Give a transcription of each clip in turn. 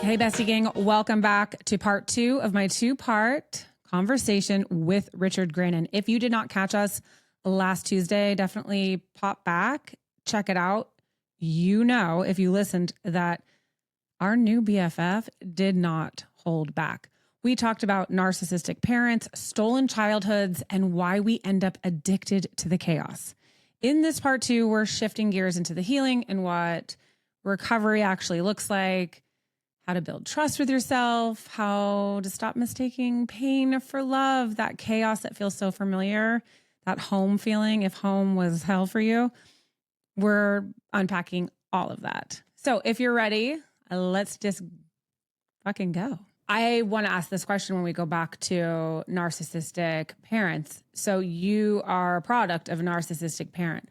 Hey, Bestie Gang. Welcome back to part 2 of my 2-part conversation with Richard Grannon. If you did not catch us last Tuesday, definitely pop back, check it out. You know, if you listened, that our new BFF did not hold back. We talked about narcissistic parents, stolen childhoods, and why we end up addicted to the chaos. In this part 2, we're shifting gears into the healing and what recovery actually looks like, how to build trust with yourself, how to stop mistaking pain for love, that chaos that feels so familiar, that home feeling, if home was hell for you. We're unpacking all of that. So if you're ready, let's just fucking go. I want to ask this question when we go back to narcissistic parents. So you are a product of a narcissistic parent.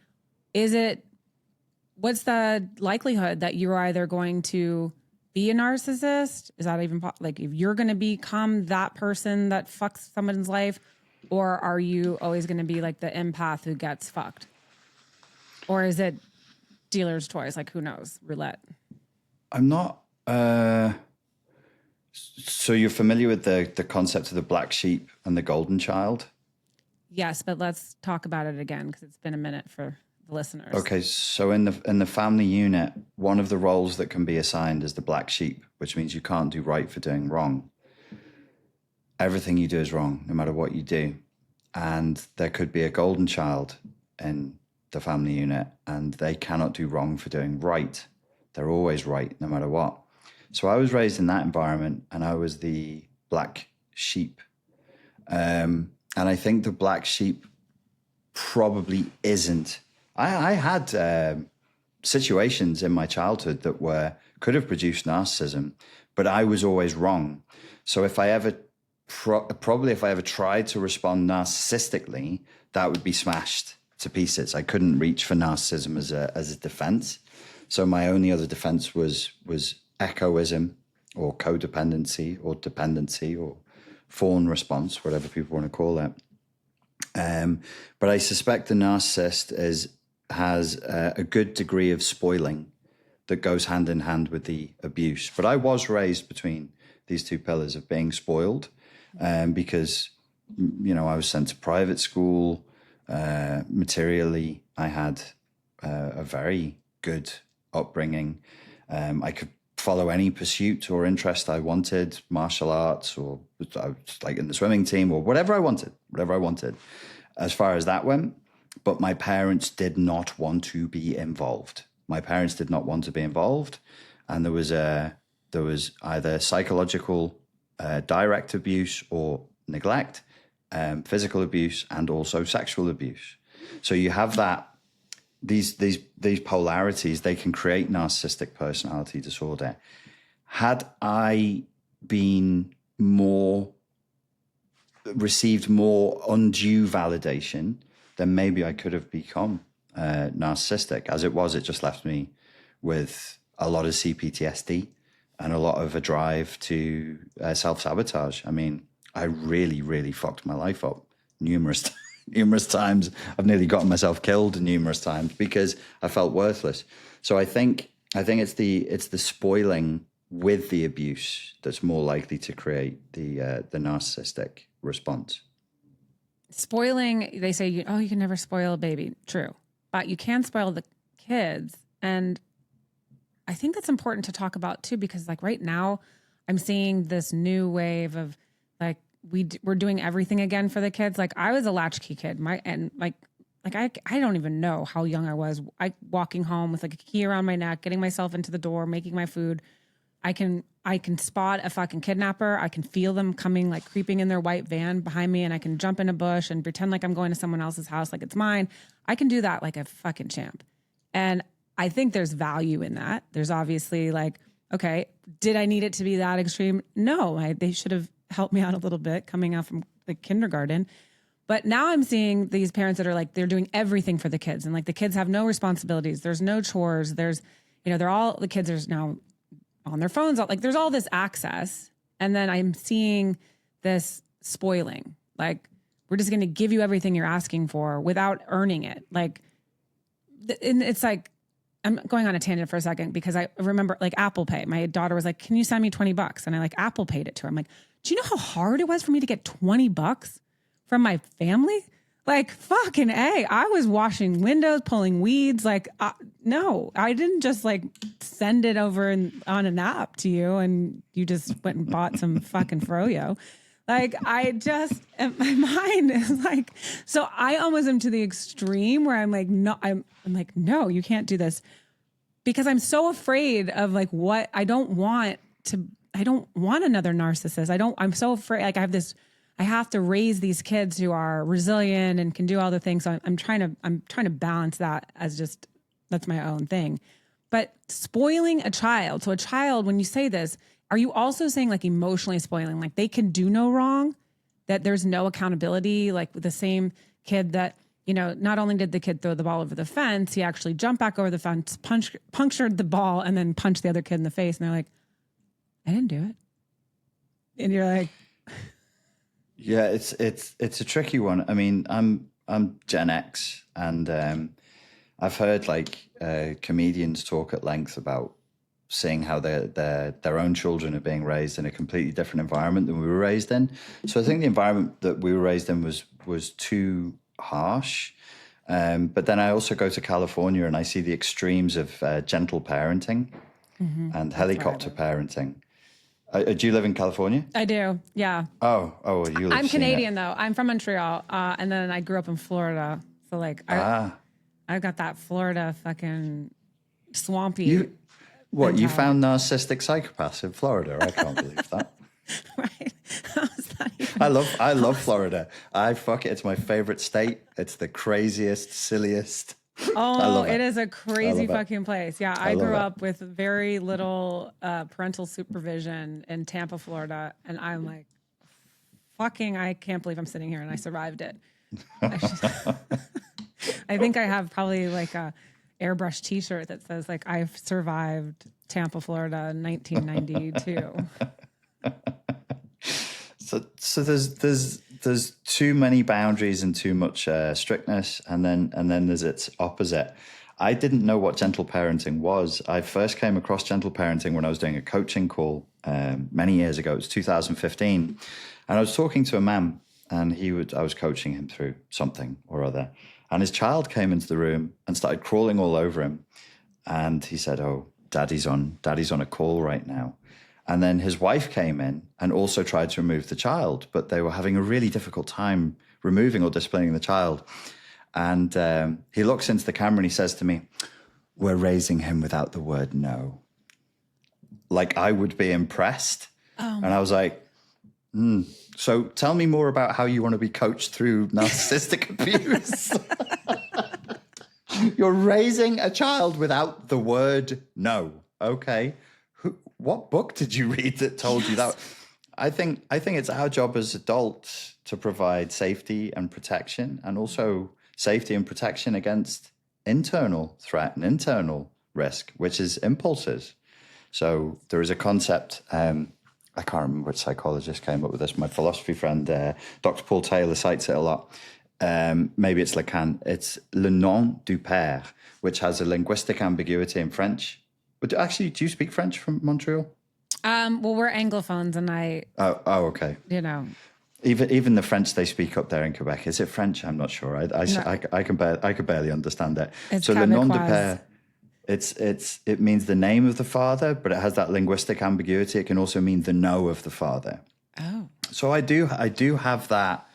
What's the likelihood that you're either going to be a narcissist? Is that even like if you're going to become that person that fucks someone's life, or are you always going to be like the empath who gets fucked? Or is it dealer's choice? Like, who knows? Roulette. I'm not. So you're familiar with the concept of the black sheep and the golden child? Yes, but let's talk about it again because it's been a minute for the listeners. Okay, so in the family unit, one of the roles that can be assigned is the black sheep, which means you can't do right for doing wrong. Everything you do is wrong, no matter what you do. And there could be a golden child in the family unit, and they cannot do wrong for doing right. They're always right, no matter what. So I was raised in that environment, and I was the black sheep. And I think the black sheep probably isn't. I had situations in my childhood that could have produced narcissism, but I was always wrong. So if I ever tried to respond narcissistically, that would be smashed to pieces. I couldn't reach for narcissism as a defense. So my only other defense was echoism or codependency or dependency or fawn response, whatever people want to call it. But I suspect the narcissist has a good degree of spoiling that goes hand in hand with the abuse. But I was raised between these two pillars of being spoiled because, you know, I was sent to private school. Materially, I had a very good upbringing. I could follow any pursuit or interest I wanted, martial arts, or I was like in the swimming team, or whatever I wanted, as far as that went. But my parents did not want to be involved. And there was either psychological direct abuse or neglect, physical abuse, and also sexual abuse. So you have that. These polarities, they can create narcissistic personality disorder. Had I received more undue validation, then maybe I could have become narcissistic. As it was, it just left me with a lot of CPTSD and a lot of a drive to self-sabotage. I mean, I really, really fucked my life up numerous times. I've nearly gotten myself killed numerous times because I felt worthless. So I think it's the spoiling with the abuse that's more likely to create the narcissistic response. Spoiling, they say, you can never spoil a baby. True. But you can spoil the kids. And I think that's important to talk about too, because like right now I'm seeing this new wave of like, we're doing everything again for the kids. Like I was a latchkey kid. I don't even know how young I was. Walking home with like a key around my neck, getting myself into the door, making my food. I can spot a fucking kidnapper. I can feel them coming, like creeping in their white van behind me, and I can jump in a bush and pretend like I'm going to someone else's house like it's mine. I can do that like a fucking champ. And I think there's value in that. There's obviously like, okay, did I need it to be that extreme? No, they should have helped me out a little bit coming out from the kindergarten. But now I'm seeing these parents that are like, they're doing everything for the kids. And like the kids have no responsibilities. There's no chores. There's, the kids are now on their phones. Like there's all this access. And then I'm seeing this spoiling. Like, we're just going to give you everything you're asking for without earning it. Like, and it's like, I'm going on a tangent for a second because I remember like Apple Pay. My daughter was like, "Can you send me $20?" And I like Apple paid it to her. I'm like, "Do you know how hard it was for me to get $20 from my family?" Like fucking A. I was washing windows, pulling weeds. Like, no, I didn't just like send it over on an app to you and you just went and bought some fucking froyo. Like I just, my mind is like, so I almost am to the extreme where I'm like, no, I'm like, no, you can't do this because I'm so afraid of like what I don't want another narcissist. I'm so afraid. Like I have to raise these kids who are resilient and can do all the things. So I'm trying to balance that as just, that's my own thing. But spoiling a child. So a child, when you say this, are you also saying like emotionally spoiling, like they can do no wrong, that there's no accountability, like with the same kid that, you know, not only did the kid throw the ball over the fence, he actually jumped back over the fence, punctured the ball and then punched the other kid in the face. And they're like, I didn't do it. And you're like, yeah, it's a tricky one. I mean, I'm Gen X and I've heard like comedians talk at length about seeing how their own children are being raised in a completely different environment than we were raised in. So I think the environment that we were raised in was too harsh. But then I also go to California and I see the extremes of gentle parenting and helicopter parenting. Do you live in California? I do. Yeah. Oh, you live. I'm Canadian though. I'm from Montreal. And then I grew up in Florida. So like, I've got that Florida fucking swampy. You found narcissistic psychopaths in Florida? I can't believe that. Right. I love Florida. It's my favorite state. It's the craziest, silliest. Oh, it is a crazy fucking place. Yeah, I grew up with very little parental supervision in Tampa, Florida, and I'm like, fucking, I can't believe I'm sitting here and I survived it. I think I have probably like a airbrush T-shirt that says like I've survived Tampa, Florida, in 1992. So there's too many boundaries and too much strictness, and then there's its opposite. I didn't know what gentle parenting was. I first came across gentle parenting when I was doing a coaching call many years ago. It was 2015, and I was talking to a man, and I was coaching him through something or other, and his child came into the room and started crawling all over him, and he said, "Oh, daddy's on a call right now." And then his wife came in and also tried to remove the child, but they were having a really difficult time removing or disciplining the child. And he looks into the camera and he says to me, "We're raising him without the word no." Like I would be impressed. And I was like, So tell me more about how you want to be coached through narcissistic abuse. You're raising a child without the word no. Okay. What book did you read that told you that? I think it's our job as adults to provide safety and protection, and also safety and protection against internal threat and internal risk, which is impulses. So there is a concept, I can't remember which psychologist came up with this. My philosophy friend, Dr. Paul Taylor, cites it a lot. Maybe it's Lacan. It's le nom du père, which has a linguistic ambiguity in French. But actually, do you speak French from Montreal? Well, we're Anglophones, and Oh, okay. You know, even the French they speak up there in Quebec, is it French? I'm not sure. I could barely understand it. It's so le nom de père, it means the name of the father, but it has that linguistic ambiguity. It can also mean the no of the father. Oh, so I do have that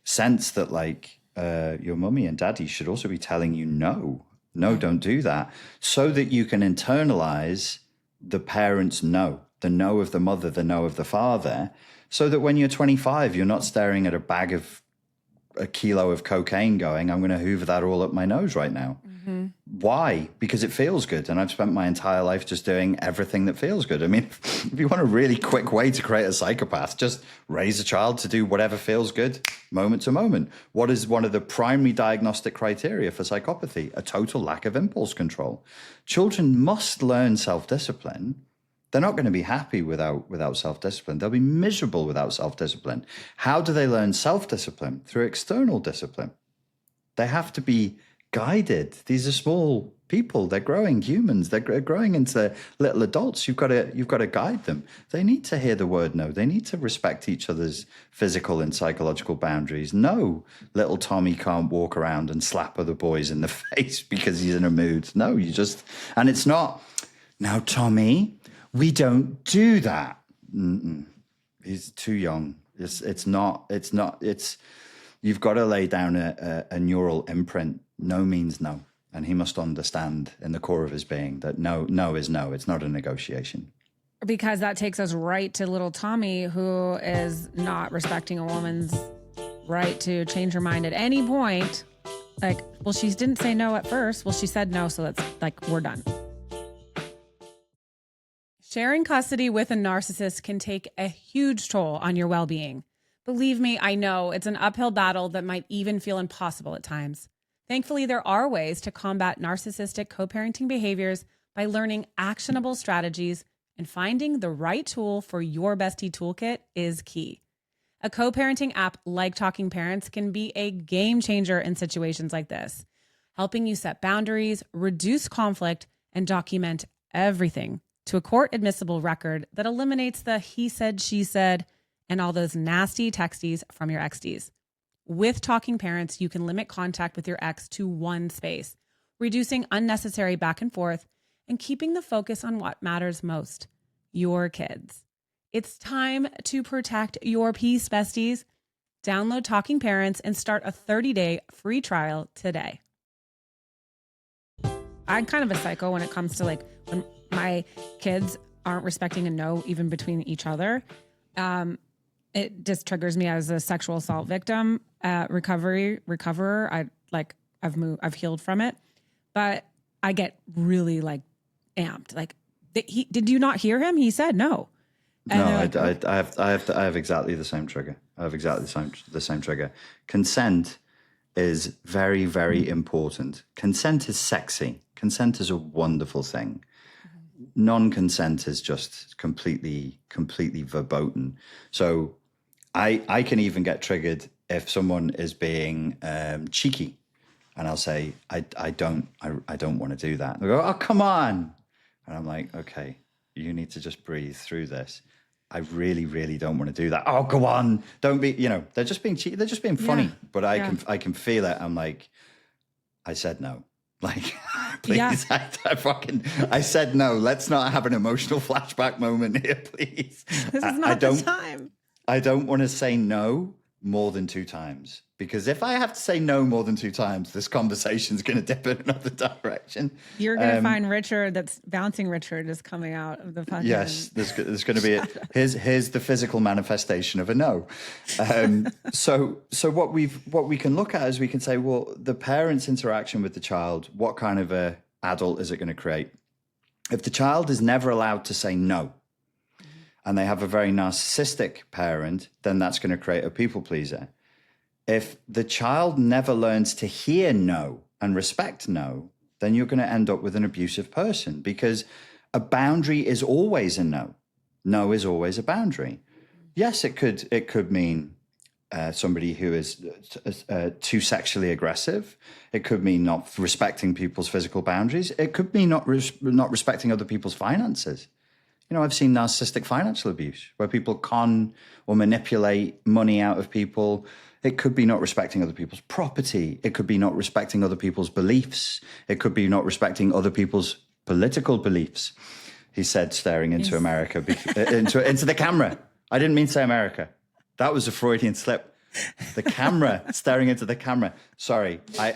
sense that like your mummy and daddy should also be telling you no, don't do that, so that you can internalize the parents' no, the no of the mother, the no of the father, so that when you're 25, you're not staring at a kilo of cocaine going, I'm going to hoover that all up my nose right now. Mm-hmm. Why? Because it feels good. And I've spent my entire life just doing everything that feels good. I mean, if you want a really quick way to create a psychopath, just raise a child to do whatever feels good moment to moment. What is one of the primary diagnostic criteria for psychopathy? A total lack of impulse control. Children must learn self-discipline. They're not going to be happy without self-discipline. They'll be miserable without self-discipline. How do they learn self-discipline? Through external discipline. They have to be guided. These are small people. They're growing humans. They're growing into little adults. You've got to guide them. They need to hear the word no. They need to respect each other's physical and psychological boundaries. No, little Tommy can't walk around and slap other boys in the face because he's in a mood. No, and it's not, now, Tommy, we don't do that. He's too young. You've got to lay down a neural imprint. No means no. And he must understand in the core of his being that no is no. It's not a negotiation. Because that takes us right to little Tommy, who is not respecting a woman's right to change her mind at any point. Like, well, she didn't say no at first. Well, she said no, so that's like, we're done. Sharing custody with a narcissist can take a huge toll on your well-being. Believe me, I know it's an uphill battle that might even feel impossible at times. Thankfully, there are ways to combat narcissistic co-parenting behaviors by learning actionable strategies, and finding the right tool for your bestie toolkit is key. A co-parenting app like Talking Parents can be a game changer in situations like this, helping you set boundaries, reduce conflict, and document everything to a court admissible record that eliminates the he said, she said, and all those nasty texties from your exties. With Talking Parents, you can limit contact with your ex to one space, reducing unnecessary back and forth and keeping the focus on what matters most, your kids. It's time to protect your peace, besties. Download Talking Parents and start a 30-day free trial today. I'm kind of a psycho when it comes to like when my kids aren't respecting a no even between each other. It just triggers me as a sexual assault victim, recoverer. I've healed from it, but I get really like amped. Like, did you not hear him? He said no. And no, I have exactly the same trigger. I have exactly the same trigger. Consent is very, very important. Consent is sexy. Consent is a wonderful thing. Non-consent is just completely verboten. So I can even get triggered if someone is being cheeky, and I'll say I don't want to do that. They go, oh, come on, and I'm like, okay, you need to just breathe through this. I really, really don't want to do that. Oh, go on, don't be. They're just being cheeky. They're just being funny. But I can feel it. I'm like, I said no. Like, please, I said no. Let's not have an emotional flashback moment here, please. This is not the time. I don't want to say no more than 2 times, because if I have to say no more than 2 times, this conversation's going to dip in another direction. You're going to find Richard, that's bouncing Richard, is coming out of the fucking... Yes, there's going to be here's the physical manifestation of a no. So what we can look at is we can say, well, the parent's interaction with the child, what kind of a adult is it going to create? If the child is never allowed to say no, and they have a very narcissistic parent, then that's going to create a people pleaser. If the child never learns to hear no and respect no, then you're going to end up with an abusive person, because a boundary is always a no. No is always a boundary. Yes, it could mean somebody who is too sexually aggressive. It could mean not respecting people's physical boundaries. It could mean not respecting other people's finances. I've seen narcissistic financial abuse where people con or manipulate money out of people. It could be not respecting other people's property. It could be not respecting other people's beliefs. It could be not respecting other people's political beliefs. He said, staring into America, into the camera. I didn't mean to say America. That was a Freudian slip. The camera, staring into the camera. Sorry, I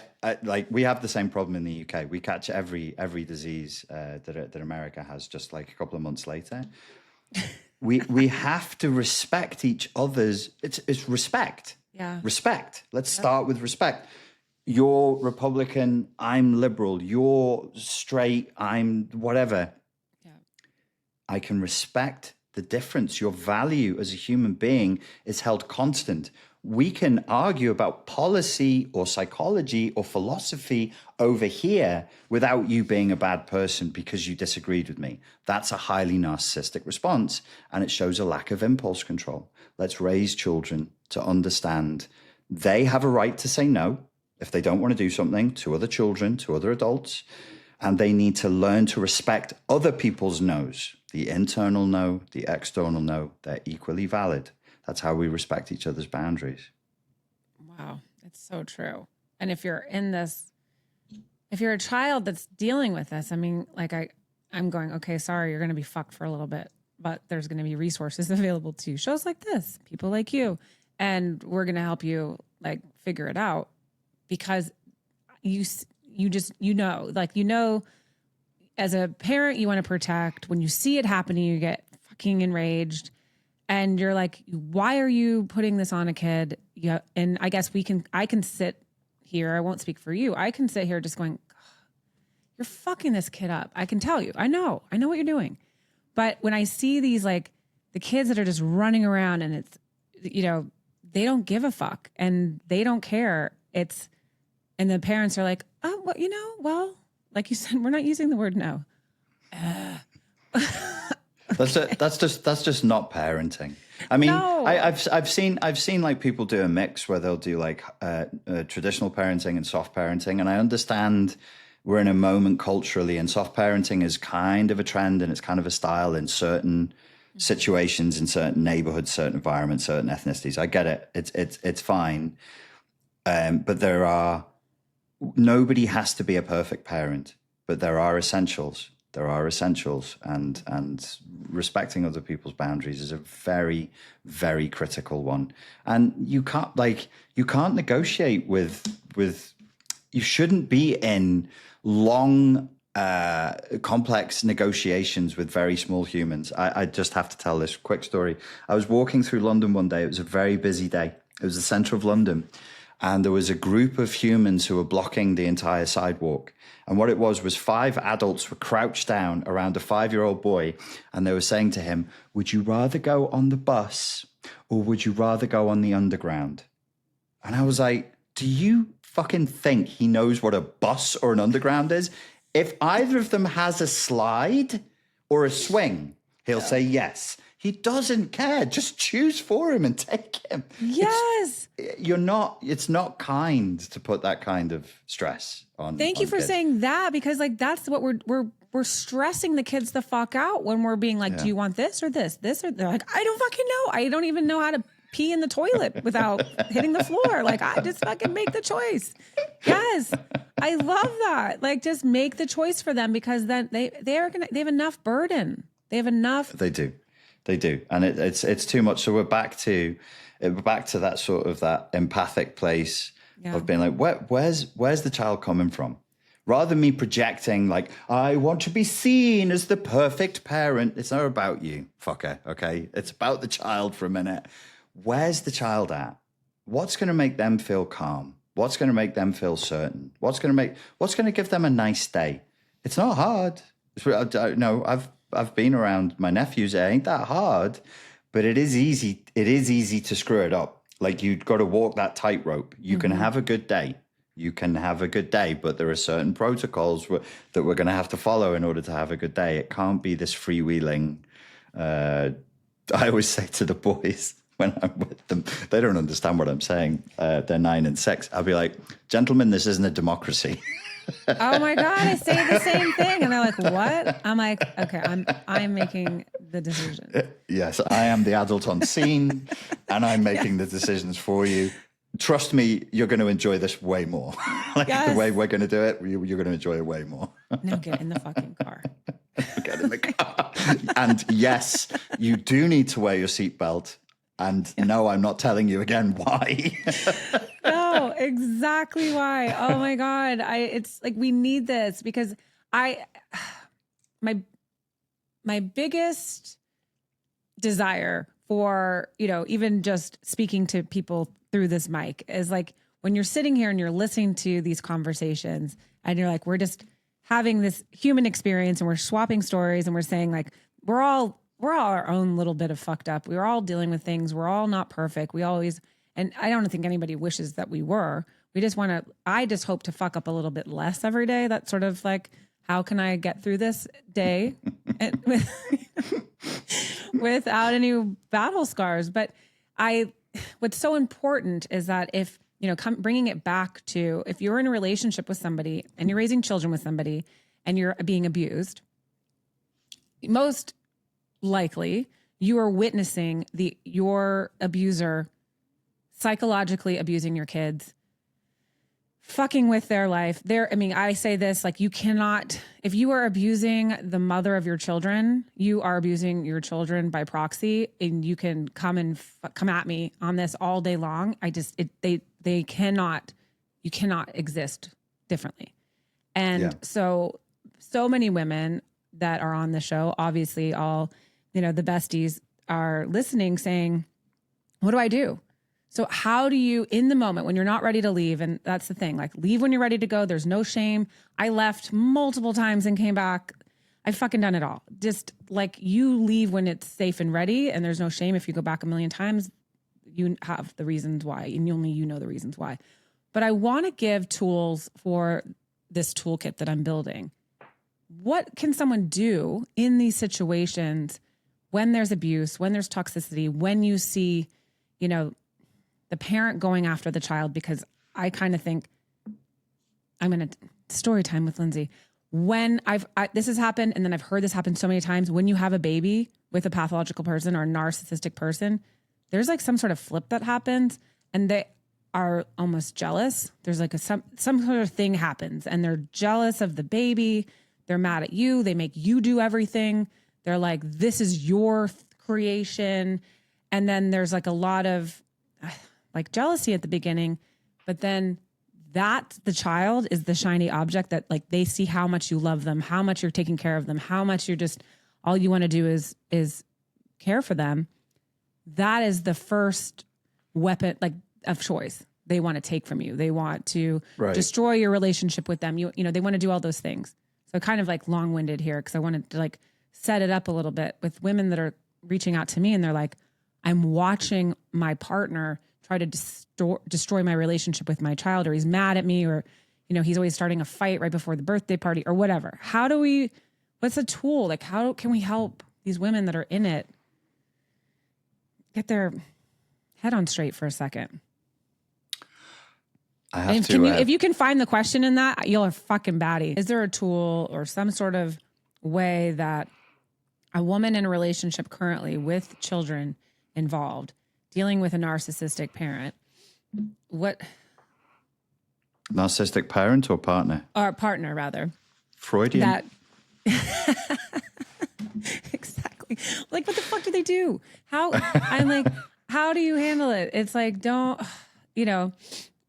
we have the same problem in the UK. We catch every disease that America has just like a couple of months later. We have to respect each other's. It's respect. Yeah. Respect. Let's start with respect. You're Republican, I'm liberal. You're straight, I'm whatever. Yeah. I can respect the difference. Your value as a human being is held constant. We can argue about policy or psychology or philosophy over here without you being a bad person because you disagreed with me. That's a highly narcissistic response, and it shows a lack of impulse control. Let's raise children to understand they have a right to say no if they don't want to do something to other children, to other adults. And they need to learn to respect other people's no's. The internal no, the external no, they're equally valid. That's how we respect each other's boundaries. Wow, it's so true. And if you're in this, if you're a child that's dealing with this, I mean, like I'm going, okay, sorry, you're going to be fucked for a little bit, but there's going to be resources available to you. Shows like this, people like you, and we're going to help you like figure it out, because you just, as a parent, you want to protect. When you see it happening, you get fucking enraged. And you're like, why are you putting this on a kid? Yeah. And I guess I can sit here. I won't speak for you. I can sit here just going, you're fucking this kid up. I can tell you. I know what you're doing. But when I see these, like the kids that are just running around and it's, they don't give a fuck and they don't care. And the parents are like, oh, well, like you said, we're not using the word no. That's just not parenting. I mean, No. I've seen like people do a mix where they'll do like traditional parenting and soft parenting, and I understand we're in a moment culturally, and soft parenting is kind of a trend and it's kind of a style in certain situations, in certain neighborhoods, certain environments, certain ethnicities. I get it. It's fine, but nobody has to be a perfect parent, but there are essentials. And respecting other people's boundaries is a very, very critical one. And you can't negotiate with you shouldn't be in long, complex negotiations with very small humans. I just have to tell this quick story. I was walking through London one day. It was a very busy day. It was the center of London. And there was a group of humans who were blocking the entire sidewalk. And what it was 5 adults were crouched down around a 5-year-old boy. And they were saying to him, would you rather go on the bus or would you rather go on the underground? And I was like, do you fucking think he knows what a bus or an underground is? If either of them has a slide or a swing, he'll say yes. He doesn't care. Just choose for him and take him. Yes. It's not kind to put that kind of stress on. Thank you for saying that, because like that's what we're stressing the kids the fuck out when we're being like, do you want this or this or they're like, I don't fucking know. I don't even know how to pee in the toilet without hitting the floor. Like I just fucking make the choice. Yes. I love that. Like just make the choice for them, because then they have enough burden. They have enough. They do. And it's too much. So we're back to that sort of that empathic place of being like, where's the child coming from? Rather than me projecting like, I want to be seen as the perfect parent. It's not about you, fucker, okay? It's about the child for a minute. Where's the child at? What's going to make them feel calm? What's going to make them feel certain? What's going to give them a nice day? It's not hard. I've been around my nephews. It ain't that hard, but it is easy. It is easy to screw it up. Like you've got to walk that tightrope. You can have a good day. But there are certain protocols that we're going to have to follow in order to have a good day. It can't be this freewheeling. I always say to the boys when I'm with them, they don't understand what I'm saying. They're 9 and 6. I'll be like, gentlemen, this isn't a democracy. Oh my God, I say the same thing. And they're like, what? I'm like, okay, I'm making the decision. Yes, I am the adult on scene and I'm making the decisions for you. Trust me, you're going to enjoy this way more. The way we're going to do it, you're going to enjoy it way more. Now get in the fucking car. Get in the car. And yes, you do need to wear your seatbelt. And no, I'm not telling you again why. No, exactly why. Oh my God. It's like, we need this, because my biggest desire for, even just speaking to people through this mic is like, when you're sitting here and you're listening to these conversations and you're like, we're just having this human experience and we're swapping stories and we're saying like, we're all our own little bit of fucked up. We're all dealing with things. We're all not perfect. And I don't think anybody wishes that we were. I just hope to fuck up a little bit less every day. That's sort of like, how can I get through this day without any battle scars? But what's so important is that if, bringing it back to, if you're in a relationship with somebody and you're raising children with somebody and you're being abused, most likely you are witnessing your abuser psychologically abusing your kids, fucking with their life. I say this, like, you cannot, if you are abusing the mother of your children, you are abusing your children by proxy, and you can come at me on this all day long. You cannot exist differently. And so many women that are on the show, obviously all, the besties are listening saying, what do I do? So how do you, in the moment when you're not ready to leave, and that's the thing, like, leave when you're ready to go. There's no shame. I left multiple times and came back. I've fucking done it all. Just like, you leave when it's safe and ready, and there's no shame. If you go back a million times, you have the reasons why, and only you know the reasons why. But I want to give tools for this toolkit that I'm building. What can someone do in these situations when there's abuse, when there's toxicity, when you see, the parent going after the child? Because I kind of think, I'm going to story time with Lindsay. When this has happened, and then I've heard this happen so many times, when you have a baby with a pathological person or a narcissistic person, there's like some sort of flip that happens, and they are almost jealous. There's like some sort of thing happens, and they're jealous of the baby. They're mad at you. They make you do everything. They're like, this is your creation. And then there's like a lot of like jealousy at the beginning, but then the child is the shiny object that, like, they see how much you love them, how much you're taking care of them, how much you're just, all you want to do is care for them. That is the first weapon, like, of choice they want to take from you. They want to destroy your relationship with them. They want to do all those things. So kind of like long-winded here, because I wanted to like set it up a little bit with women that are reaching out to me, and they're like, I'm watching my partner try to destroy my relationship with my child, or he's mad at me, or, he's always starting a fight right before the birthday party or whatever. What's a tool? Like, how can we help these women that are in it get their head on straight for a second? If you can find the question in that, you're a fucking baddie. Is there a tool or some sort of way that a woman in a relationship currently with children involved, dealing with a narcissistic parent, narcissistic parent or partner? Or partner, rather. Freudian. Exactly. Like, what the fuck do they do? I'm like, how do you handle it? It's like,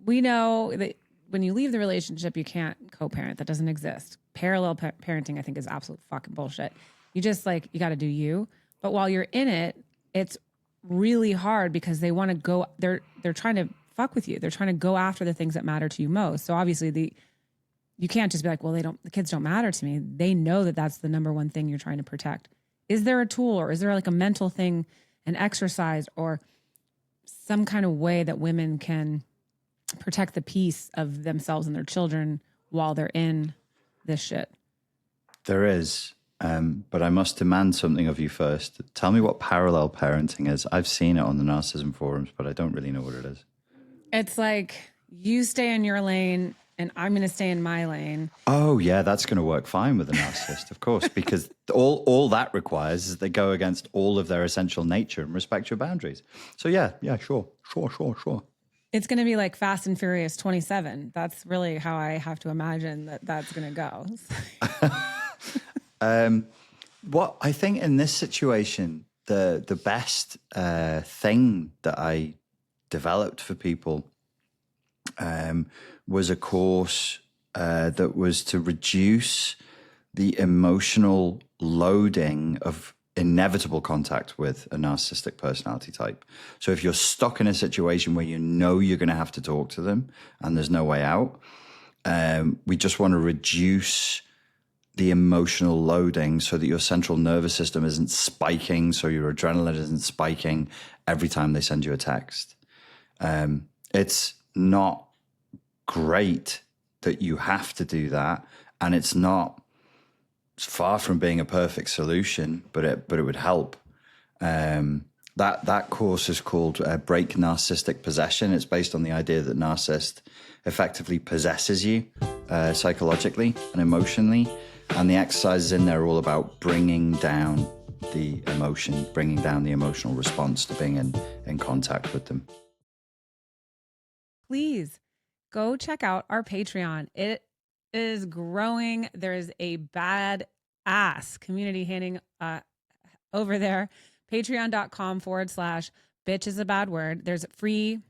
we know that when you leave the relationship, you can't co-parent. That doesn't exist. Parallel parenting, I think, is absolute fucking bullshit. You just, like, you got to do you. But while you're in it, it's really hard because they want to go, they're trying to fuck with you. They're trying to go after the things that matter to you most. So obviously you can't just be like, well, the kids don't matter to me. They know that that's the number one thing you're trying to protect. Is there a tool, or is there like a mental thing, an exercise, or some kind of way that women can protect the peace of themselves and their children while they're in this shit? There is. But I must demand something of you first. Tell me what parallel parenting is. I've seen it on the narcissism forums, but I don't really know what it is. It's like, you stay in your lane and I'm going to stay in my lane. Oh, yeah, that's going to work fine with a narcissist, of course, because all that requires is they go against all of their essential nature and respect your boundaries. So yeah, sure. It's going to be like Fast and Furious 27. That's really how I have to imagine that's going to go. What I think in this situation, the best thing that I developed for people was a course that was to reduce the emotional loading of inevitable contact with a narcissistic personality type. So if you're stuck in a situation where you're going to have to talk to them and there's no way out, we just want to reduce the emotional loading so that your central nervous system isn't spiking, so your adrenaline isn't spiking every time they send you a text. It's not great that you have to do that, and it's far from being a perfect solution, but it would help. That course is called Break Narcissistic Possession. It's based on the idea that narcissist effectively possesses you psychologically and emotionally. And the exercises in there are all about bringing down the emotion, bringing down the emotional response to being in contact with them. Please go check out our Patreon. It is growing. There is a badass community handing over there. Patreon.com/bitch is a bad word. There's free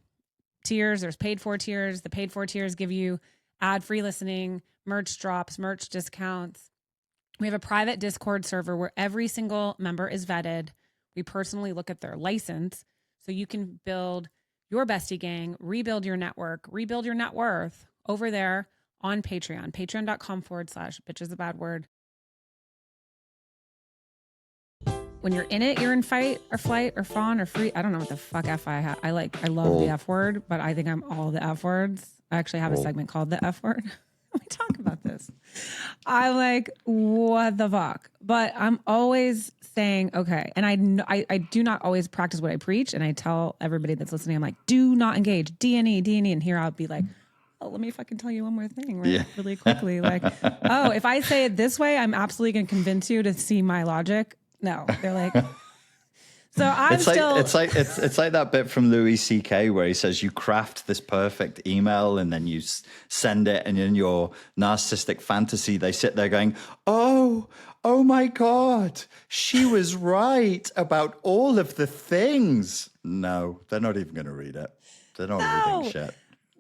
tiers. There's paid for tiers. The paid for tiers give you ad-free listening, merch drops, merch discounts. We have a private Discord server where every single member is vetted. We personally look at their license so you can build your bestie gang, rebuild your network, rebuild your net worth over there on Patreon. Patreon.com/bitch is a bad word. When you're in it, you're in fight or flight or fawn or free. I don't know what the fuck F I have. I love the F word, but I think I'm all the F words. I actually have a segment called the F word. We talk about this. I'm like, what the fuck? But I'm always saying, okay. And I do not always practice what I preach. And I tell everybody that's listening, I'm like, do not engage. D&E. And here I'll be like, oh, let me fucking tell you one more thing really quickly. Like, oh, if I say it this way, I'm absolutely going to convince you to see my logic. No, they're like... So it's like that bit from Louis C.K. where he says you craft this perfect email and then you send it, and in your narcissistic fantasy they sit there going, oh my God, she was right about all of the things. No, they're not even going to read it. They're not reading shit.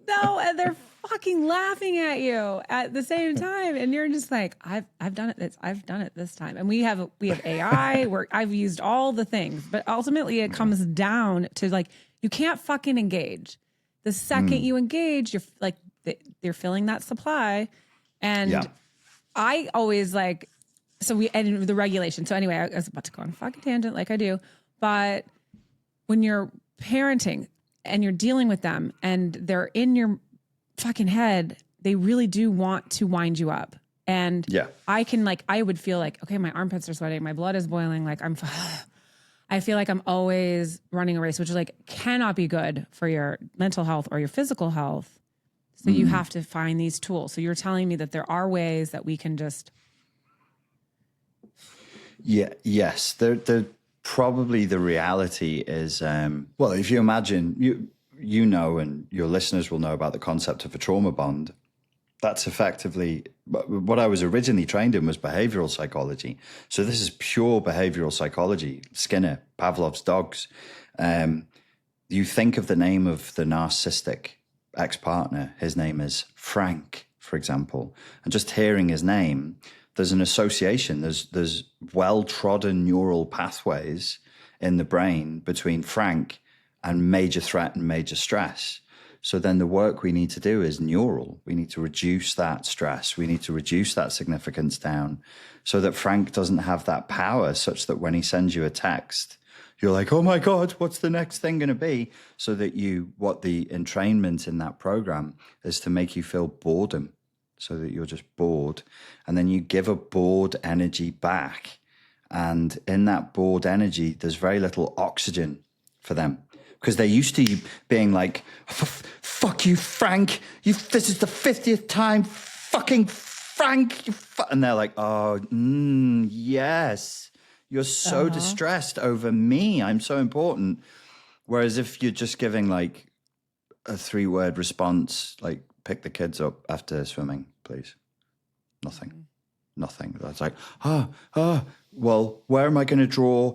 No, and they're fucking laughing at you at the same time, and you're just like, I've done it. I've done it this time, and we have AI where I've used all the things, but ultimately it comes down to like you can't fucking engage. The second you engage, you're like they're filling that supply, and I always like and the regulation. So anyway, I was about to go on a fucking tangent like I do, but when you're parenting and you're dealing with them and they're in your fucking head, they really do want to wind you up. And I would feel like, okay, my armpits are sweating, my blood is boiling, like I feel like I'm always running a race, which is like cannot be good for your mental health or your physical health. So you have to find these tools. So you're telling me that there are ways that we can just... Yes. Probably the reality is, well, if you imagine, you know, and your listeners will know about the concept of a trauma bond. That's effectively what I was originally trained in was behavioral psychology. So this is pure behavioral psychology. Skinner, Pavlov's dogs. You think of the name of the narcissistic ex-partner. His name is Frank, for example. And just hearing his name, there's an association. There's well-trodden neural pathways in the brain between Frank and major threat and major stress. So then the work we need to do is neural. We need to reduce that stress. We need to reduce that significance down so that Frank doesn't have that power such that when he sends you a text, you're like, oh my God, what's the next thing going to be? So that what the entrainment in that program is to make you feel boredom, so that you're just bored. And then you give a bored energy back. And in that bored energy, there's very little oxygen for them. Because they're used to you being like, fuck you, Frank. This is the 50th time, fucking Frank. And they're like, oh, yes. You're so distressed over me. I'm so important. Whereas if you're just giving like a 3-word response, like pick the kids up after swimming, please. Nothing. That's like, well, where am I going to draw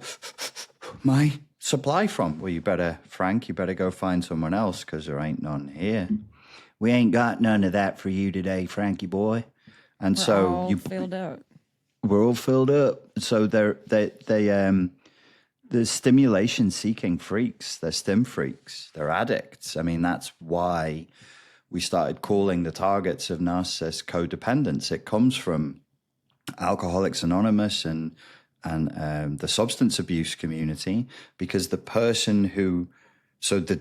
my supply from? Well, Frank, you better go find someone else because there ain't none here. We ain't got none of that for you today, Frankie boy. And we're all filled up. We're all filled up. So they're stimulation-seeking freaks. They're stim freaks. They're addicts. I mean, that's why we started calling the targets of narcissists codependents. It comes from Alcoholics Anonymous and the substance abuse community, because the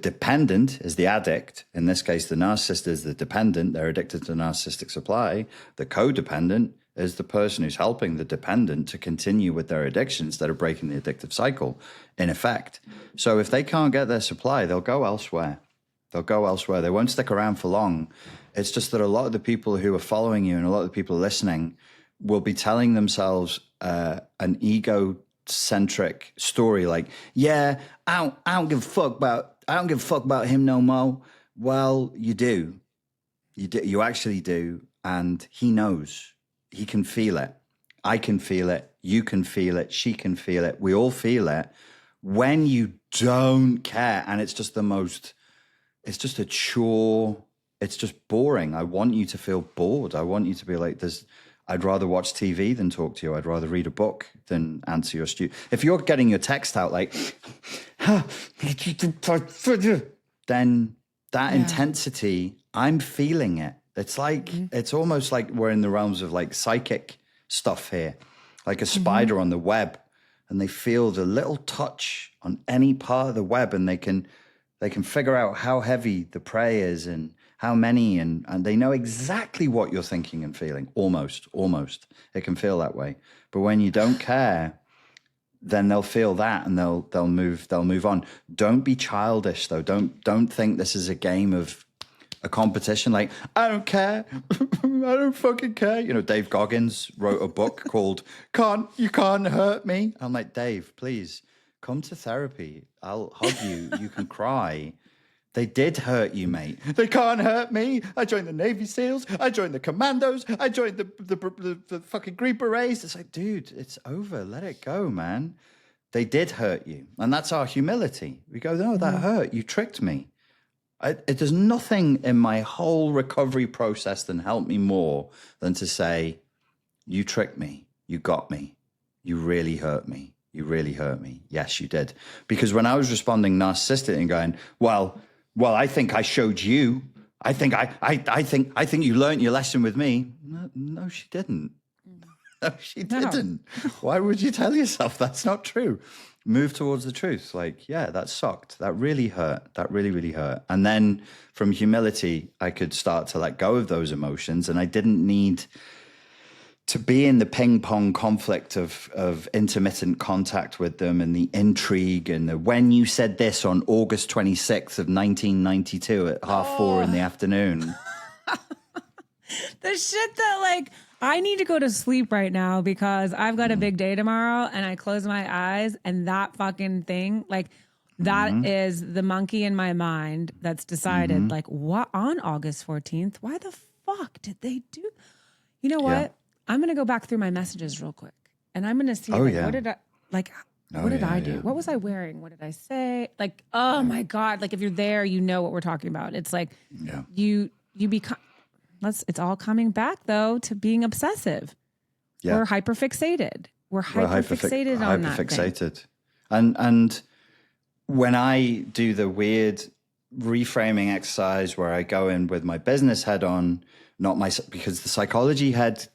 dependent is the addict. In this case, the narcissist is the dependent. They're addicted to narcissistic supply. The codependent is the person who's helping the dependent to continue with their addiction instead of breaking the addictive cycle, in effect. So if they can't get their supply, they'll go elsewhere. They won't stick around for long. It's just that a lot of the people who are following you and a lot of the people listening will be telling themselves an egocentric story like, yeah, I don't give a fuck about him no more. Well, you do. You actually do. And he knows. He can feel it. I can feel it. You can feel it. She can feel it. We all feel it. When you don't care, and it's just a chore. It's just boring. I want you to feel bored. I want you to be like, I'd rather watch TV than talk to you. I'd rather read a book than answer your If you're getting your text out like, then that intensity, I'm feeling it. It's like, it's almost like we're in the realms of like psychic stuff here, like a spider on the web, and they feel the little touch on any part of the web, and they can figure out how heavy the prey is and how many, and they know exactly what you're thinking and feeling. Almost. It can feel that way. But when you don't care, then they'll feel that and they'll move on. Don't be childish though. Don't think this is a game of a competition. Like, I don't care. I don't fucking care. You know, Dave Goggins wrote a book called You Can't Hurt Me. I'm like, Dave, please come to therapy. I'll hug you. You can cry. They did hurt you, mate. They can't hurt me. I joined the Navy SEALs. I joined the Commandos. I joined the fucking Green Berets. It's like, dude, it's over. Let it go, man. They did hurt you. And that's our humility. We go, no, that hurt. You tricked me. There's nothing in my whole recovery process that helped me more than to say, you tricked me. You got me. You really hurt me. You really hurt me. Yes, you did. Because when I was responding narcissistic and going, well, I think I showed you. I think you learned your lesson with me. No, she didn't. No, she didn't. Why would you tell yourself that's not true? Move towards the truth. Like, yeah, that sucked. That really hurt. That really, really hurt. And then from humility, I could start to let go of those emotions, and I didn't need to be in the ping pong conflict of intermittent contact with them and the intrigue and the when you said this on August 26th of 1992 at 4:30 in the afternoon. The shit that like, I need to go to sleep right now because I've got a big day tomorrow, and I close my eyes and that fucking thing, like that is the monkey in my mind that's decided like, what on August 14th? Why the fuck did they do? You know what? Yeah. I'm going to go back through my messages real quick, and I'm going to see what did I like? What did I do? Yeah. What was I wearing? What did I say? Like, oh my God. Like if you're there, you know what we're talking about. It's like you become, it's all coming back though to being obsessive. Yeah. We're hyperfixated. We're hyperfixated on that thing. And when I do the weird reframing exercise where I go in with my business head on, because the psychology head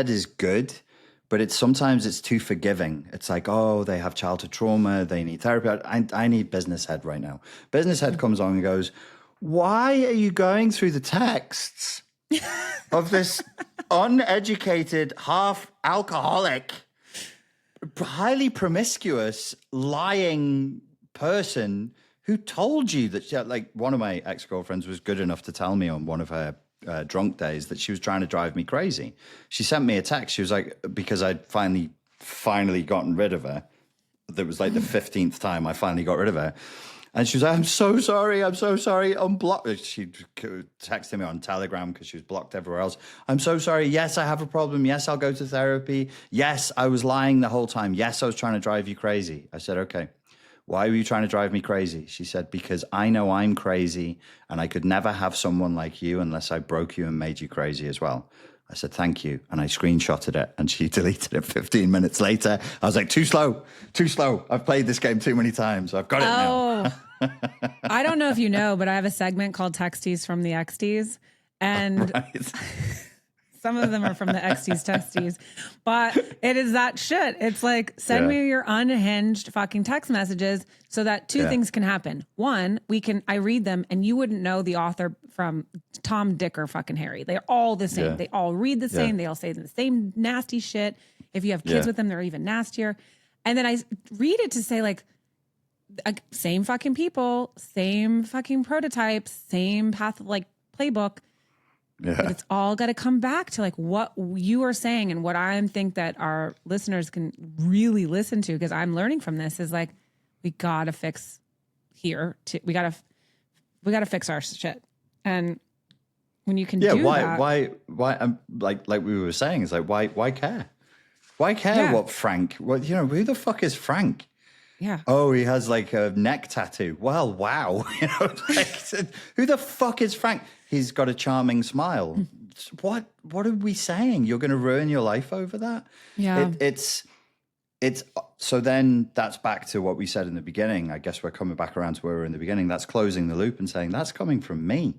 is good, but sometimes it's too forgiving. It's like, oh, they have childhood trauma, they need therapy. I need business head right now. Business head comes on and goes, why are you going through the texts of this uneducated, half alcoholic, highly promiscuous, lying person who told you that, like, one of my ex-girlfriends was good enough to tell me on one of her drunk days that she was trying to drive me crazy. She sent me a text. She was like, because I'd finally gotten rid of her. That was like the 15th time I finally got rid of her. And she was like, I'm so sorry. Unblocked. She texted me on Telegram because she was blocked everywhere else. I'm so sorry. Yes, I have a problem. Yes, I'll go to therapy. Yes, I was lying the whole time. Yes, I was trying to drive you crazy. I said, okay. Why were you trying to drive me crazy? She said, because I know I'm crazy and I could never have someone like you unless I broke you and made you crazy as well. I said, thank you. And I screenshotted it and she deleted it 15 minutes later. I was like, too slow. I've played this game too many times. I've got it now. I don't know if you know, but I have a segment called Texties from the XTs. And some of them are from the XTs testes, but it is that shit. It's like, send me your unhinged fucking text messages so that two things can happen. One, I read them and you wouldn't know the author from Tom, Dick, or fucking Harry. They're all the same. Yeah. They all read the same. They all say the same nasty shit. If you have kids with them, they're even nastier. And then I read it to say like, same fucking people, same fucking prototypes, same path, like playbook. Yeah. But it's all got to come back to like what you are saying and what I think that our listeners can really listen to, because I'm learning from this, is like, we got to fix here. We got to fix our shit. And when you can do that. Why, like we were saying, it's like, why care? Why care what Frank, who the fuck is Frank? Yeah. Oh, he has like a neck tattoo. Well, wow. Who the fuck is Frank? He's got a charming smile. What are we saying? You're going to ruin your life over that? Yeah. It's so then that's back to what we said in the beginning. I guess we're coming back around to where we were in the beginning. That's closing the loop and saying that's coming from me.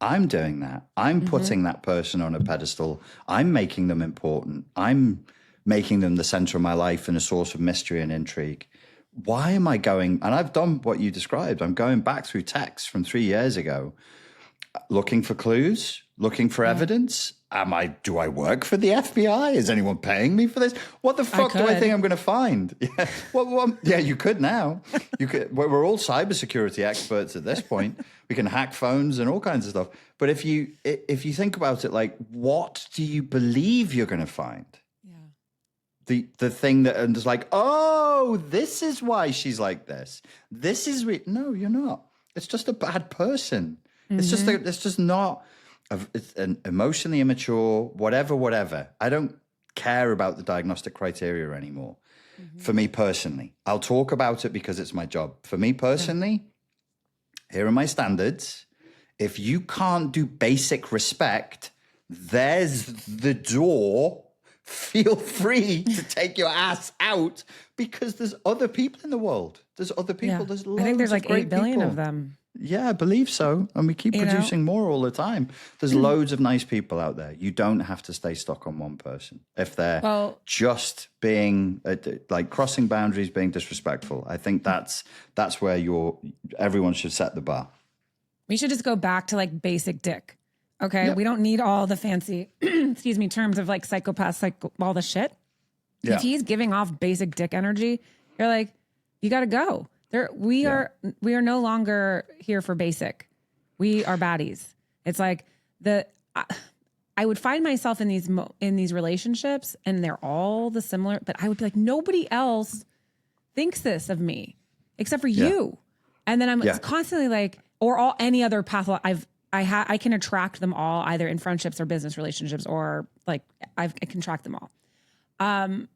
I'm doing that. I'm putting that person on a pedestal. I'm making them important. I'm making them the center of my life and a source of mystery and intrigue. Why am I going? And I've done what you described. I'm going back through texts from 3 years ago, looking for clues, looking for evidence. Do I work for the FBI? Is anyone paying me for this? What the fuck do I think I'm going to find? Yeah. Yeah, you could now. You could. We're all cybersecurity experts at this point. We can hack phones and all kinds of stuff. But if you think about it, like, what do you believe you're going to find? The thing that, and it's like, oh, this is why she's like this. This is no, you're not. It's just a bad person. It's just not. It's an emotionally immature, whatever. I don't care about the diagnostic criteria anymore. For me personally, I'll talk about it because it's my job. For me personally, here are my standards. If you can't do basic respect, there's the door. Feel free to take your ass out, because there's other people in the world. There's other people. Yeah. There's loads I think there's like 8 billion people. of them. Yeah, I believe so. And we keep producing more all the time. There's loads of nice people out there. You don't have to stay stuck on one person. If they're just being like crossing boundaries, being disrespectful, I think that's where everyone should set the bar. We should just go back to like basic dick. Okay. Yep. We don't need all the fancy, terms of like psychopaths, all the shit. Yeah. If he's giving off basic dick energy, you're like, you got to go. We are no longer here for basic. We are baddies. It's like I would find myself in these relationships, and they're all the similar, but I would be like, nobody else thinks this of me except for you. And then I'm constantly like, or any other path I can attract them all either in friendships or business relationships, or like I can track them all. And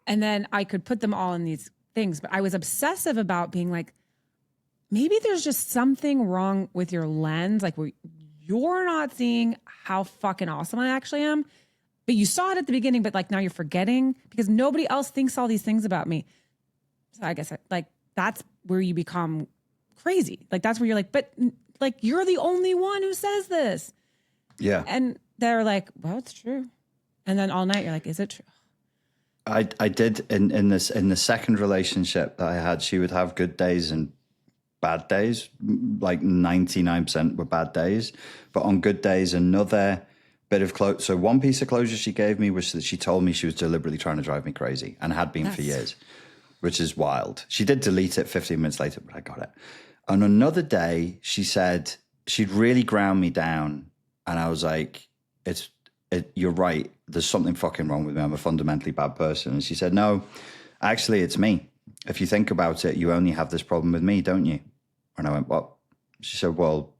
then I could put them all in these things, but I was obsessive about being like, maybe there's just something wrong with your lens. Like you're not seeing how fucking awesome I actually am, but you saw it at the beginning, but like now you're forgetting because nobody else thinks all these things about me. So I guess like that's where you become crazy. Like that's where you're like, but like you're the only one who says this. Yeah. And they're like, well, it's true. And then all night you're like, is it true? I did in the second relationship that I had, she would have good days and bad days. Like 99% were bad days, but on good days, another bit of closure. So one piece of closure she gave me was that she told me she was deliberately trying to drive me crazy and had been for years, which is wild. She did delete it 15 minutes later, but I got it. On another day, she said she'd really ground me down, and I was like, you're right. There's something fucking wrong with me. I'm a fundamentally bad person. And she said, no, actually, it's me. If you think about it, you only have this problem with me, don't you? And I went, what? She said, well,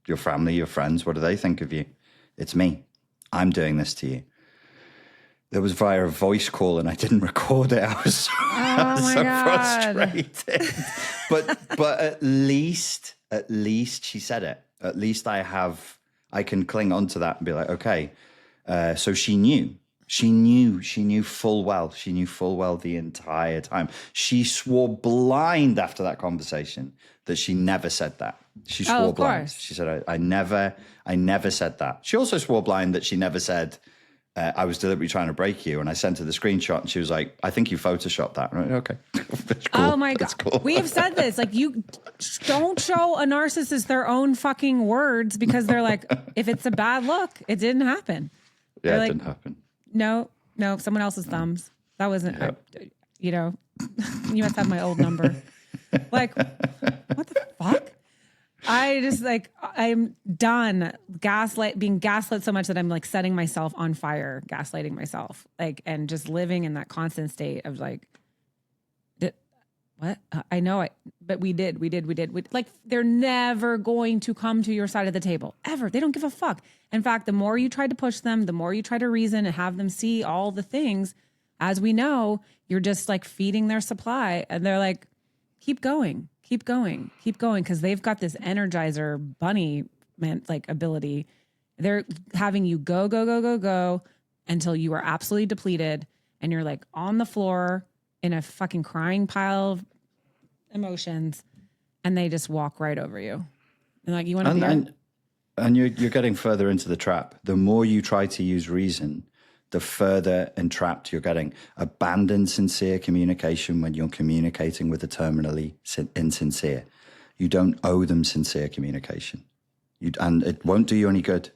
your family, your friends, what do they think of you? It's me. I'm doing this to you. It was via a voice call, and I didn't record it. I was so frustrated. But at least she said it. At least I can cling on to that and be like, okay. So she knew full well. She knew full well the entire time. She swore blind after that conversation that she never said that. She swore blind. She said, I never said that. She also swore blind that she never said, I was deliberately trying to break you. And I sent her the screenshot, and she was like, I think you photoshopped that. Right? Okay. Cool. Oh my God. Cool. We have said this. Like, you don't show a narcissist their own fucking words because they're like, if it's a bad look, it didn't happen. Yeah, it didn't happen. No, someone else's thumbs. That wasn't, you must have my old number. Like, what the fuck? I just like, I'm done being gaslit so much that I'm like setting myself on fire, gaslighting myself, like, and just living in that constant state of like, what? I know it, but we did. Like, they're never going to come to your side of the table ever. They don't give a fuck. In fact, the more you try to push them, the more you try to reason and have them see all the things, as we know, you're just like feeding their supply. And they're like, keep going. Cause they've got this energizer bunny like ability. They're having you go until you are absolutely depleted. And you're like on the floor in a fucking crying pile of emotions, and they just walk right over you. And like, you want to and you're getting further into the trap. The more you try to use reason, the further entrapped you're getting. Abandon sincere communication when you're communicating with the terminally insincere. You don't owe them sincere communication. And it won't do you any good.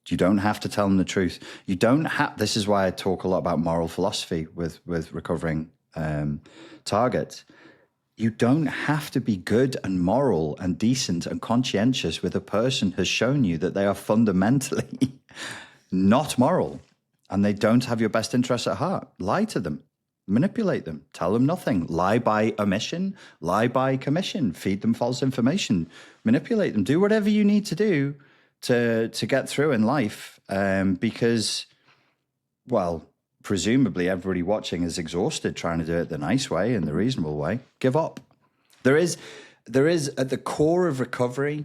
You don't have to tell them the truth. You don't have. This is why I talk a lot about moral philosophy with recovering targets. You don't have to be good and moral and decent and conscientious with a person who has shown you that they are fundamentally not moral and they don't have your best interests at heart. Lie to them, manipulate them, tell them nothing, lie by omission, lie by commission, feed them false information, manipulate them, do whatever you need to do to get through in life, because, well, presumably everybody watching is exhausted trying to do it the nice way and the reasonable way. Give up. There is at the core of recovery,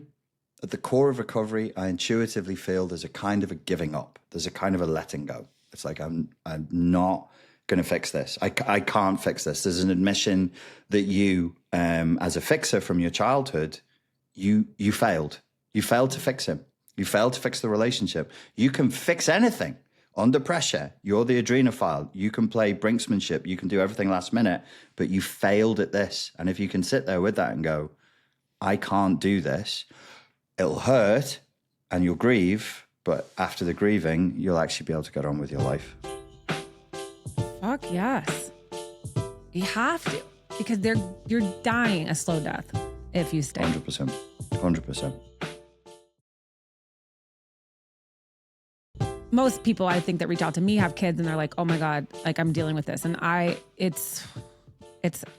I intuitively feel there's a kind of a giving up. There's a kind of a letting go. It's like, I'm not going to fix this. I can't fix this. There's an admission that you, as a fixer from your childhood, you failed. You failed to fix him. You failed to fix the relationship. You can fix anything under pressure. You're the adrenophile. You can play brinksmanship. You can do everything last minute, but you failed at this. And if you can sit there with that and go, I can't do this, it'll hurt and you'll grieve. But after the grieving, you'll actually be able to get on with your life. Fuck yes. You have to, because you're dying a slow death if you stay. 100%. 100%. Most people, I think, that reach out to me have kids and they're like, oh my God, like I'm dealing with this. And it's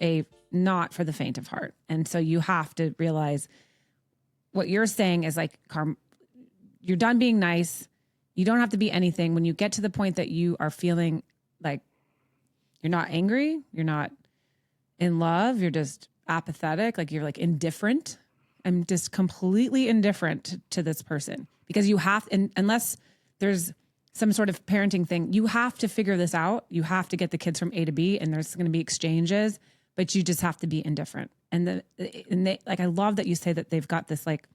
a not for the faint of heart. And so you have to realize what you're saying is like, you're done being nice. You don't have to be anything. When you get to the point that you are feeling like you're not angry, you're not in love, you're just apathetic, like you're like indifferent. I'm just completely indifferent to this person, because you have, unless there's some sort of parenting thing, you have to figure this out. You have to get the kids from A to B, and there's going to be exchanges, but you just have to be indifferent. And they, like, I love that you say that they've got this like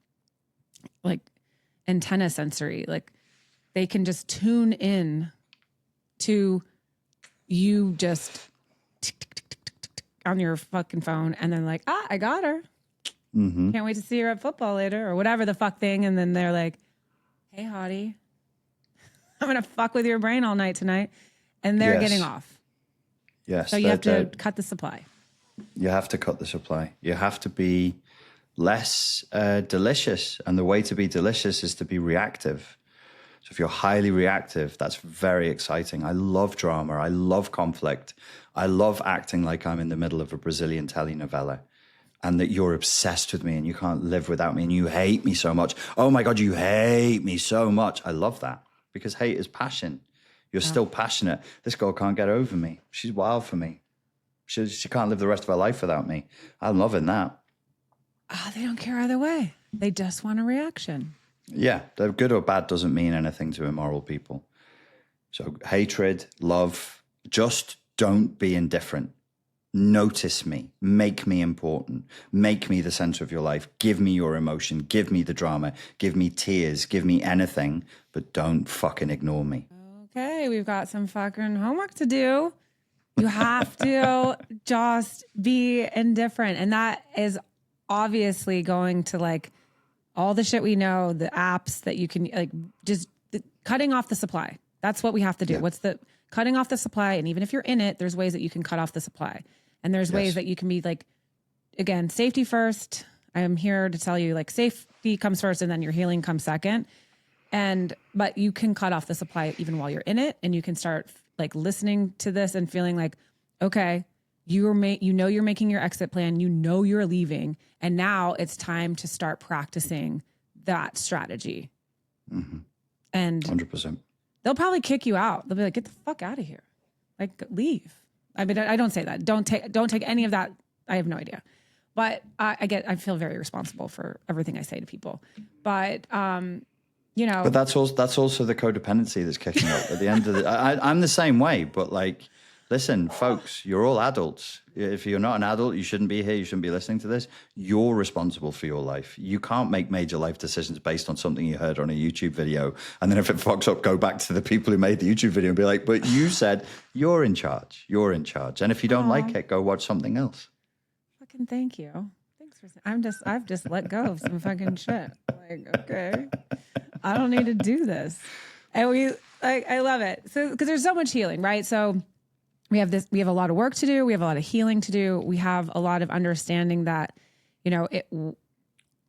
antenna sensory, like they can just tune in to you just on your fucking phone, and then like, I got her. Mm-hmm. Can't wait to see her at football later, or whatever the fuck thing. And then they're like, hey, hottie, I'm going to fuck with your brain all night tonight. And they're getting off. Yes. So you have to cut the supply. You have to cut the supply. You have to be less delicious. And the way to be delicious is to be reactive. So if you're highly reactive, that's very exciting. I love drama. I love conflict. I love acting like I'm in the middle of a Brazilian telenovela, and that you're obsessed with me and you can't live without me and you hate me so much. Oh my God, you hate me so much. I love that, because hate is passion. You're still passionate. This girl can't get over me. She's wild for me. She can't live the rest of her life without me. I'm loving that. They don't care either way. They just want a reaction. Yeah, they're good or bad doesn't mean anything to immoral people. So hatred, love, just don't be indifferent. Notice me, make me important, make me the center of your life, give me your emotion, give me the drama, give me tears, give me anything, but don't fucking ignore me. Okay, we've got some fucking homework to do. You have to just be indifferent. And that is obviously going to like all the shit we know, the apps that you can like, just cutting off the supply. That's what we have to do. Yeah. Cutting off the supply. And even if you're in it, there's ways that you can cut off the supply. And there's ways that you can be like, again, safety first, I am here to tell you, like, safety comes first and then your healing comes second. But you can cut off the supply even while you're in it, and you can start like listening to this and feeling like, okay, you're making your exit plan, you're leaving, and now it's time to start practicing that strategy. Mm-hmm. And 100%. They'll probably kick you out. They'll be like, get the fuck out of here. Like, leave. I mean, I don't say that. Don't take any of that. I have no idea. But I feel very responsible for everything I say to people. But, But that's also the codependency that's kicking up at the end of the... I'm the same way, but like, listen, folks, you're all adults. If you're not an adult, you shouldn't be here. You shouldn't be listening to this. You're responsible for your life. You can't make major life decisions based on something you heard on a YouTube video. And then if it fucks up, go back to the people who made the YouTube video and be like, but you said you're in charge. You're in charge. And if you don't like it, go watch something else. Fucking thank you. Thanks for I've just let go of some fucking shit. Like, okay, I don't need to do this. And I love it. So, because there's so much healing, right? So we have a lot of work to do. We have a lot of healing to do. We have a lot of understanding that,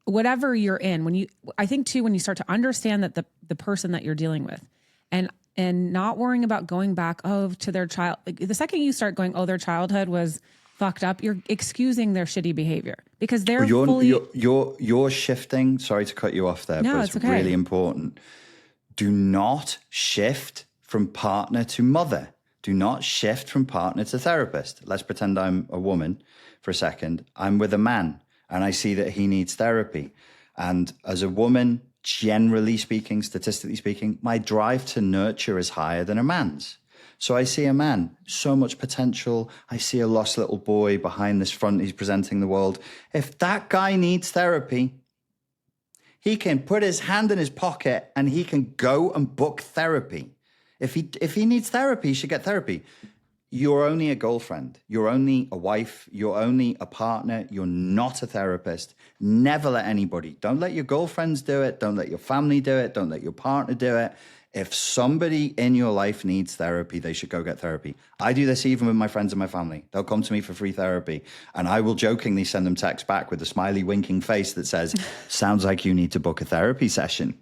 whatever you're in, I think too, when you start to understand that the person that you're dealing with and not worrying about going back, to their child, like the second you start going, their childhood was fucked up, you're excusing their shitty behavior because they're you're shifting. Sorry to cut you off there, but it's okay. Really important. Do not shift from partner to mother. Do not shift from partner to therapist. Let's pretend I'm a woman for a second. I'm with a man and I see that he needs therapy. And as a woman, generally speaking, statistically speaking, my drive to nurture is higher than a man's. So I see a man, so much potential. I see a lost little boy behind this front. He's presenting the world. If that guy needs therapy, he can put his hand in his pocket and he can go and book therapy. If he needs therapy, he should get therapy. You're only a girlfriend. You're only a wife. You're only a partner. You're not a therapist. Never let anybody. Don't let your girlfriends do it. Don't let your family do it. Don't let your partner do it. If somebody in your life needs therapy, they should go get therapy. I do this even with my friends and my family. They'll come to me for free therapy, and I will jokingly send them text back with a smiley winking face that says, sounds like you need to book a therapy session.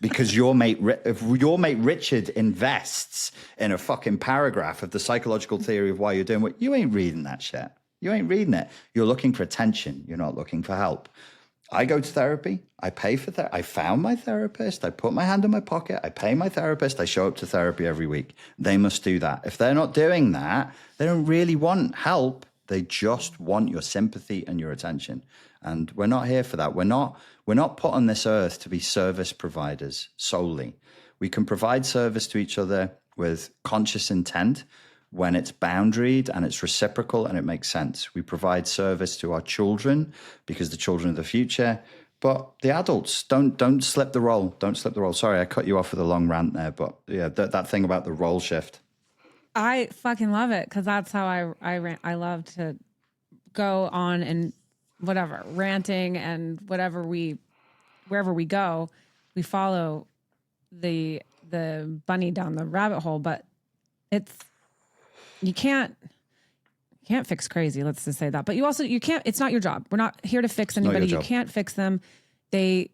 Because if your mate Richard invests in a fucking paragraph of the psychological theory of why you're doing what, you ain't reading that shit. You ain't reading it. You're looking for attention. You're not looking for help. I go to therapy. I pay for therapy. I found my therapist. I put my hand in my pocket. I pay my therapist. I show up to therapy every week. They must do that. If they're not doing that, they don't really want help. They just want your sympathy and your attention. And we're not here for that. We're not put on this earth to be service providers solely. We can provide service to each other with conscious intent when it's boundaried and it's reciprocal and it makes sense. We provide service to our children because the children are the future. But the adults, don't slip the role. Don't slip the role. Sorry, I cut you off with a long rant there. But yeah, that thing about the role shift. I fucking love it because that's how I love to go on and whatever, ranting and wherever we go, we follow the bunny down the rabbit hole. But you can't fix crazy. Let's just say that. But you can't. It's not your job. We're not here to fix anybody. You can't fix them. They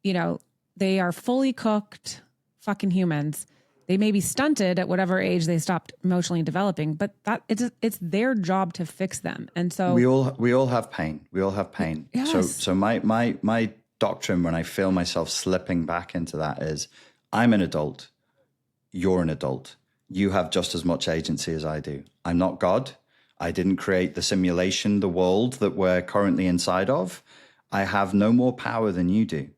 are fully cooked fucking humans. They may be stunted at whatever age they stopped emotionally developing, but it's their job to fix them. And so we all have pain. We all have pain. Yes. So my doctrine when I feel myself slipping back into that is, I'm an adult. You're an adult. You have just as much agency as I do. I'm not God. I didn't create the simulation, the world that we're currently inside of. I have no more power than you do.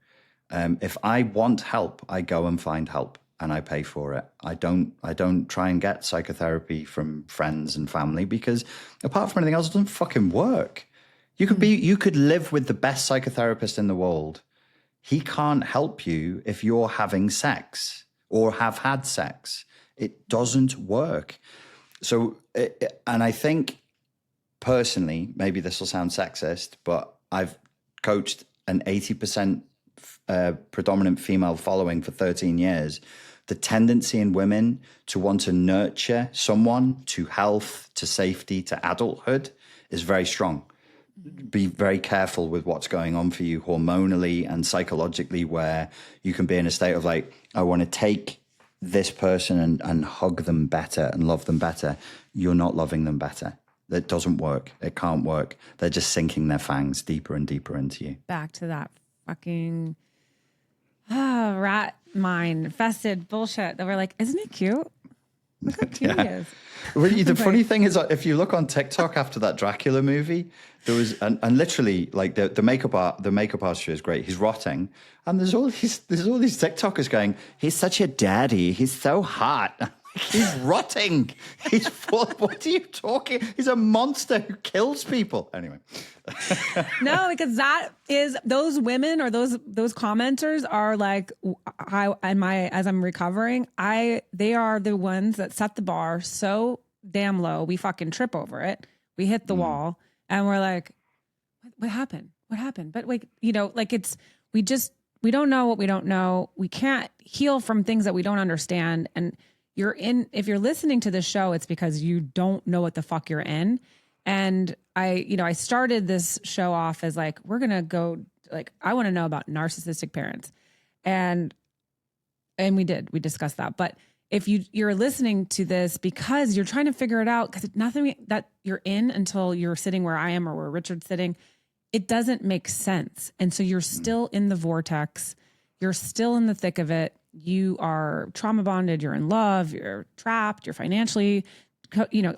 If I want help, I go and find help. And I pay for it. I don't try and get psychotherapy from friends and family because apart from anything else, it doesn't fucking work. You could live with the best psychotherapist in the world. He can't help you if you're having sex or have had sex. It doesn't work. So, and I think personally, maybe this will sound sexist, but I've coached an 80% predominant female following for 13 years. The tendency in women to want to nurture someone to health, to safety, to adulthood is very strong be very careful with what's going on for you hormonally and psychologically, where you can be in a state of like, I want to take this person and hug them better and love them better. You're not loving them better. That doesn't work. It can't work. They're just sinking their fangs deeper and deeper into you. Back to that fucking rat mind infested bullshit that we're like, isn't it cute? Look how cute he is. Really, the funny thing is, if you look on TikTok after that Dracula movie, there was and literally like the makeup artist is great. He's rotting, and there's all these TikTokers going, "He's such a daddy. He's so hot." He's rotting. He's full. What are you talking? He's a monster who kills people. Anyway. No, because that is those women or those commenters are like, as I'm recovering, they are the ones that set the bar so damn low. We fucking trip over it. We hit the wall and we're like, what happened? What happened? But like, like we don't know what we don't know. We can't heal from things that we don't understand. And if you're listening to this show, it's because you don't know what the fuck you're in. And I started this show off as like, we're going to go, like, I want to know about narcissistic parents. And we discussed that. But if you're listening to this because you're trying to figure it out, because it's nothing that you're in until you're sitting where I am or where Richard's sitting, it doesn't make sense. And so you're still in the vortex. You're still in the thick of it. You are trauma bonded, you're in love, you're trapped, you're financially,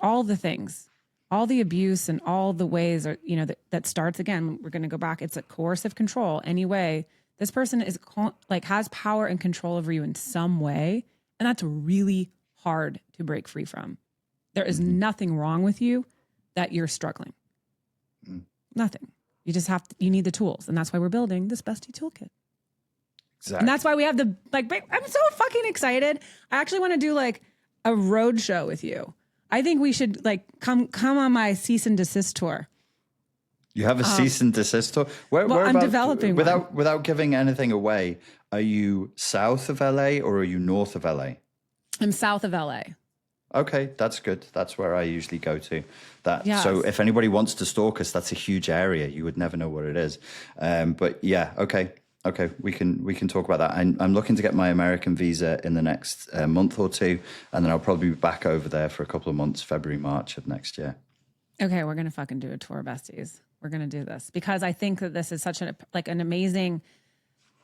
all the things, all the abuse and all the ways are, that starts again. We're going to go back. It's a coercive control. Anyway, this person is has power and control over you in some way. And that's really hard to break free from. There is nothing wrong with you that you're struggling. Nothing. You just you need the tools. And that's why we're building this bestie toolkit. Exactly. And that's why we have I'm so fucking excited. I actually want to do like a road show with you. I think we should like come on my cease and desist tour. You have a cease and desist tour? I'm developing without giving anything away. Are you south of LA or are you north of LA? I'm south of LA. Okay, that's good. That's where I usually go to. Yes. So if anybody wants to stalk us, that's a huge area. You would never know what it is. But yeah, okay. Okay, we can talk about that. I'm looking to get my American visa in the next month or two, and then I'll probably be back over there for a couple of months, February, March of next year. Okay, we're gonna fucking do a tour, besties. We're gonna do this because I think that this is such an amazing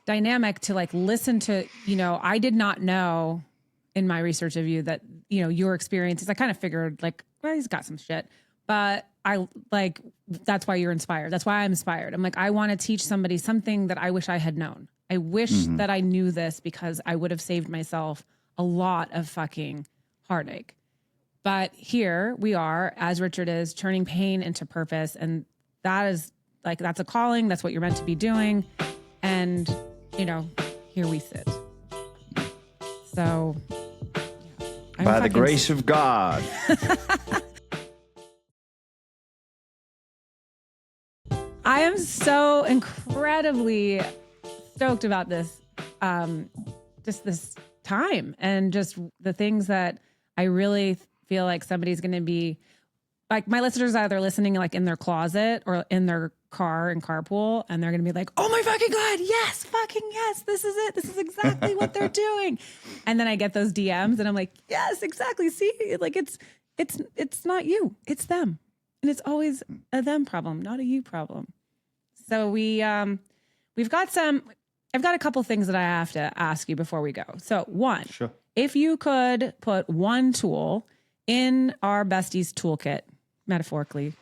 dynamic to like listen to. I did not know in my research of you that your experiences. I kind of figured like, well, he's got some shit, but that's why you're inspired. That's why I'm inspired. I'm like, I want to teach somebody something that I wish I had known. I wish that I knew this because I would have saved myself a lot of fucking heartache. But here we are, as Richard is, turning pain into purpose. And that is like, that's a calling. That's what you're meant to be doing. And, here we sit. So. Yeah, by the grace of God. I am so incredibly stoked about this, just this time and just the things that I really feel like somebody's going to be like, my listeners are either listening like in their closet or in their car and carpool, and they're going to be like, oh my fucking God, yes, fucking yes, this is it. This is exactly what they're doing. And then I get those DMs and I'm like, yes, exactly. See, like it's not you, it's them. And it's always a them problem, not a you problem. So I've got a couple things that I have to ask you before we go. So one, sure. If you could put one tool in our besties toolkit, metaphorically,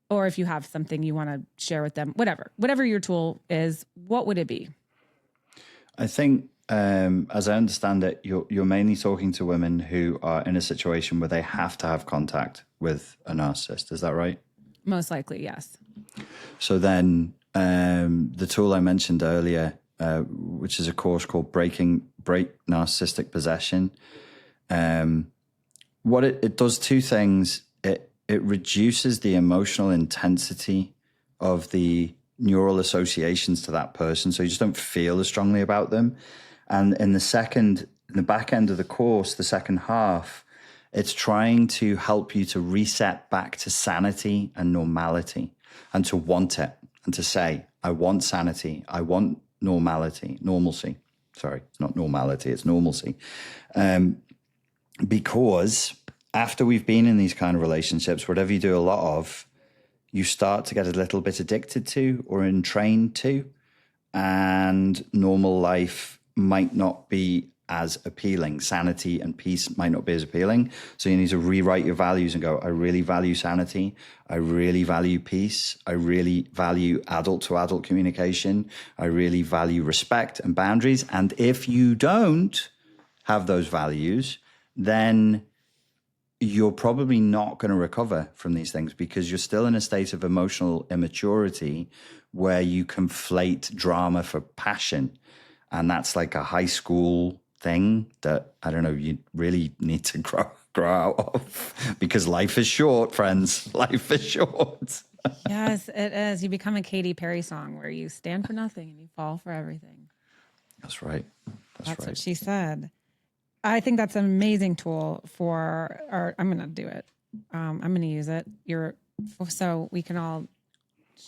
or if you have something you want to share with them, whatever your tool is, what would it be? I think, as I understand it, you're mainly talking to women who are in a situation where they have to have contact with a narcissist. Is that right? Most likely, yes. So then the tool I mentioned earlier, which is a course called Break Narcissistic Possession, what it does two things. It reduces the emotional intensity of the neural associations to that person, so you just don't feel as strongly about them. And in the back end of the course, the second half, it's trying to help you to reset back to sanity and normality. and to want it and to say, I want sanity. I want normalcy. Sorry, it's not normality, it's normalcy. Because after we've been in these kind of relationships, whatever you do a lot of, you start to get a little bit addicted to or entrained to, and normal life might not be as appealing. Sanity and peace might not be as appealing. So you need to rewrite your values and go, I really value sanity. I really value peace. I really value adult to adult communication. I really value respect and boundaries. And if you don't have those values, then you're probably not going to recover from these things, because you're still in a state of emotional immaturity where you conflate drama for passion. And that's like a high school thing that, I don't know, you really need to grow out of, because life is short, friends. Life is short. Yes, it is. You become a Katy Perry song where you stand for nothing and you fall for everything. That's right. That's right. What she said. I think that's an amazing tool or I'm going to do it. I'm going to use it. So we can all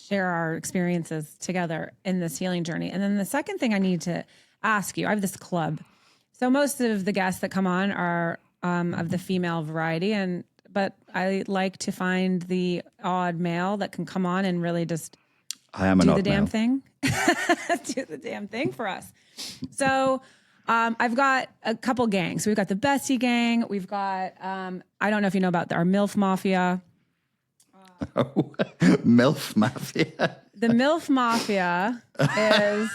share our experiences together in this healing journey. And then the second thing I need to ask you, I have this club. So most of the guests that come on are of the female variety, but I like to find the odd male that can come on and really just do the damn thing. Do the damn thing for us. So I've got a couple gangs. We've got the Bestie gang. We've got, I don't know if you know about our MILF Mafia. MILF Mafia. The MILF Mafia is,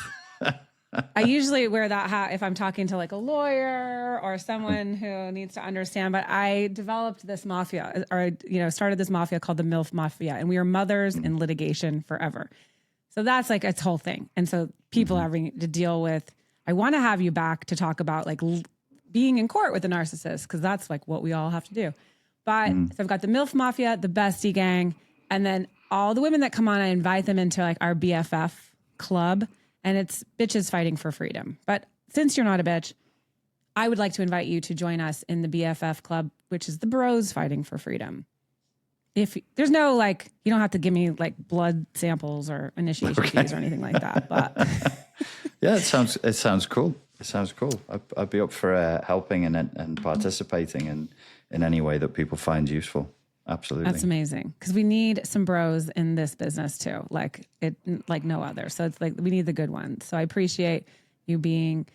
I usually wear that hat if I'm talking to like a lawyer or someone who needs to understand, but I developed this mafia, or, started this mafia called the MILF Mafia, and we were mothers in litigation forever. So that's like its whole thing. And so people having to deal with, I want to have you back to talk about like being in court with a narcissist, because that's like what we all have to do. But so I've got the MILF Mafia, the Bestie gang, and then all the women that come on, I invite them into like our BFF club, and it's bitches fighting for freedom. But since you're not a bitch, I would like to invite you to join us in the BFF club, which is the bros fighting for freedom. If there's no like, you don't have to give me like blood samples or initiation fees or anything like that. But yeah, it sounds cool. It sounds cool. I'd be up for helping and participating in any way that people find useful. Absolutely. That's amazing. Because we need some bros in this business too. Like no other. So it's like, we need the good ones. So I appreciate you being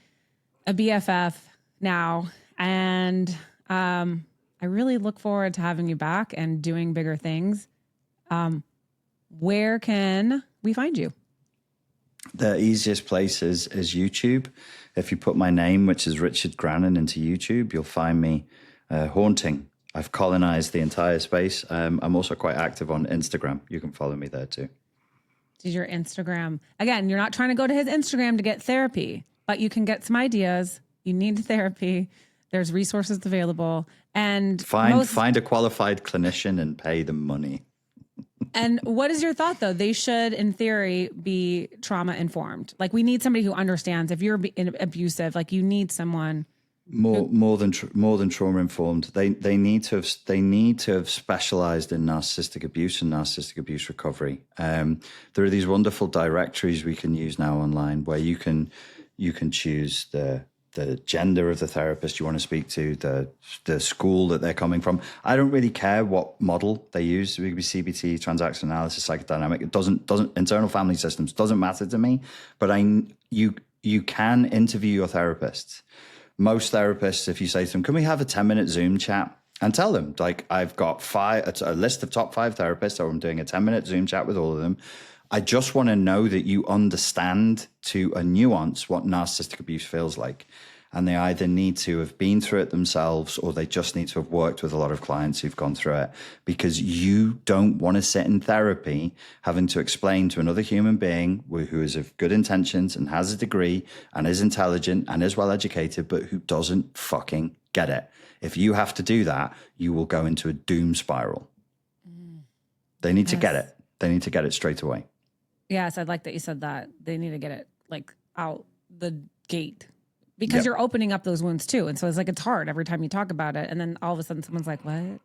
a BFF now. And I really look forward to having you back and doing bigger things. Where can we find you? The easiest place is YouTube. If you put my name, which is Richard Grannon, into YouTube, you'll find me haunting. I've colonized the entire space. I'm also quite active on Instagram. You can follow me there too. Is your Instagram, again, you're not trying to go to his Instagram to get therapy, but you can get some ideas. You need therapy. There's resources available. And find a qualified clinician and pay them money. And what is your thought, though? They should, in theory, be trauma informed. Like, we need somebody who understands. If you're abusive, like, you need someone more than trauma informed. They need to have specialized in narcissistic abuse and narcissistic abuse recovery. There are these wonderful directories we can use now online where you can choose the gender of the therapist you want to speak to, the school that they're coming from. I don't really care what model they use. It could be CBT, transaction analysis, psychodynamic. It doesn't internal family systems doesn't matter to me. But you can interview your therapist. Most therapists, if you say to them, can we have a 10-minute Zoom chat? And tell them, like, I've got a list of top 5 therapists, or I'm doing a 10-minute Zoom chat with all of them. I just want to know that you understand to a nuance what narcissistic abuse feels like. And they either need to have been through it themselves, or they just need to have worked with a lot of clients who've gone through it, because you don't want to sit in therapy having to explain to another human being who is of good intentions and has a degree and is intelligent and is well educated, but who doesn't fucking get it. If you have to do that, you will go into a doom spiral. They need to get it. They need to get it straight away. Yes, I'd like that you said that. They need to get it like out the gate. Because you're opening up those wounds too. And so it's like, it's hard every time you talk about it. And then all of a sudden someone's like, what?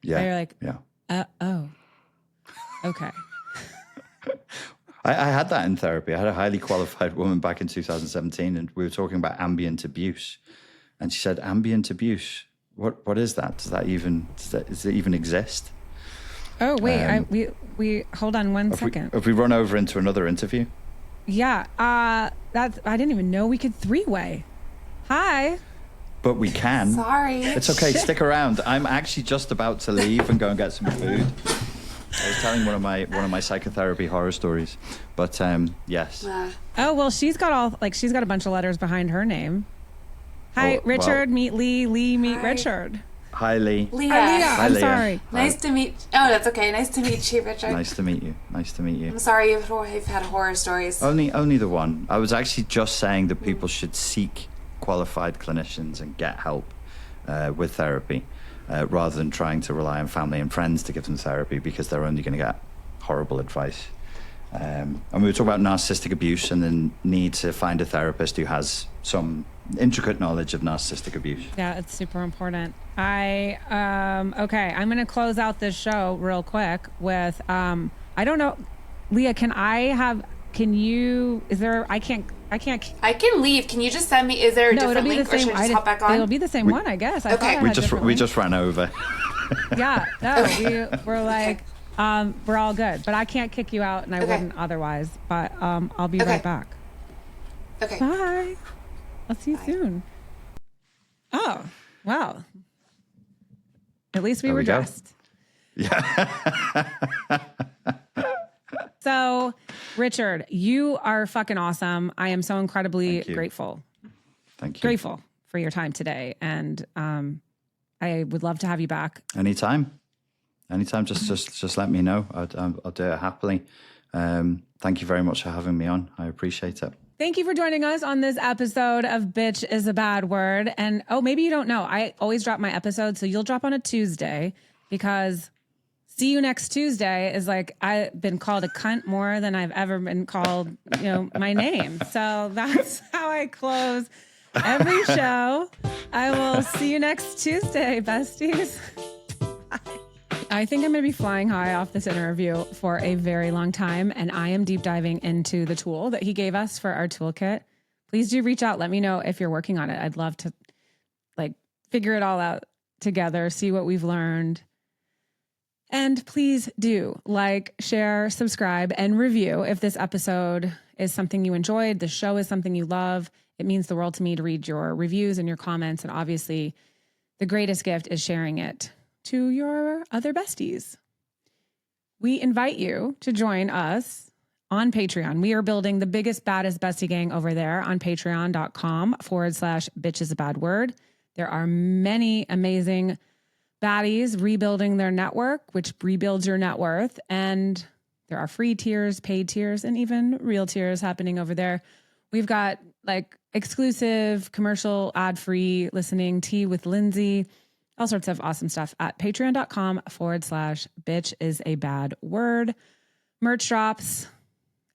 Yeah. And you're like, yeah. oh, okay. I had that in therapy. I had a highly qualified woman back in 2017, and we were talking about ambient abuse. And she said, ambient abuse, what is that? Does it even exist? Oh, wait, we hold on one second. Have we run over into another interview? Yeah, I didn't even know we could three-way. Hi. But we can. Sorry. It's okay, stick around. I'm actually just about to leave and go and get some food. I was telling one of my psychotherapy horror stories, but yes. Oh well, she's got a bunch of letters behind her name. Hi, Richard. Meet Lee. Lee, meet Richard. Hi, Lee. Leah. Hi, I'm Leah. sorry. Nice to meet. Oh, that's okay. Nice to meet you, Richard. Nice to meet you. I'm sorry you've had horror stories. Only the one. I was actually just saying that people should seek qualified clinicians and get help with therapy. Rather than trying to rely on family and friends to give them therapy, because they're only going to get horrible advice. And we were talking about narcissistic abuse and the need to find a therapist who has some intricate knowledge of narcissistic abuse. Yeah, it's super important. Okay, I'm going to close out this show real quick with, I don't know, Leah, I can leave. Can you just send me, is there a different link or should I just hop back on? It'll be the same one, I guess. Okay. We just ran over. Yeah, no, we're like, we're all good, but I can't kick you out and I wouldn't otherwise, but I'll be right back. Okay. Bye. I'll see you soon. Oh, wow. At least we were dressed. Yeah. So, Richard, you are fucking awesome. I am so incredibly grateful. Thank you. Grateful for your time today. And I would love to have you back. Anytime. Just let me know. I'll do it happily. Thank you very much for having me on. I appreciate it. Thank you for joining us on this episode of Bitch is a Bad Word. And maybe you don't know, I always drop my episodes, so you'll drop on a Tuesday, because see you next Tuesday is like, I've been called a cunt more than I've ever been called, my name. So that's how I close every show. I will see you next Tuesday, besties. I think I'm going to be flying high off this interview for a very long time, and I am deep diving into the tool that he gave us for our toolkit. Please do reach out. Let me know if you're working on it. I'd love to figure it all out together, see what we've learned. And please do share, subscribe, and review if this episode is something you enjoyed, the show is something you love. It means the world to me to read your reviews and your comments. And obviously, the greatest gift is sharing it to your other besties. We invite you to join us on Patreon. We are building the biggest, baddest bestie gang over there on patreon.com/bitchisabadword. There are many amazing baddies rebuilding their network, which rebuilds your net worth. And there are free tiers, paid tiers, and even real tiers happening over there. We've got exclusive commercial ad-free listening, tea with Lindsay, all sorts of awesome stuff at patreon.com/bitchisabadword. Merch drops,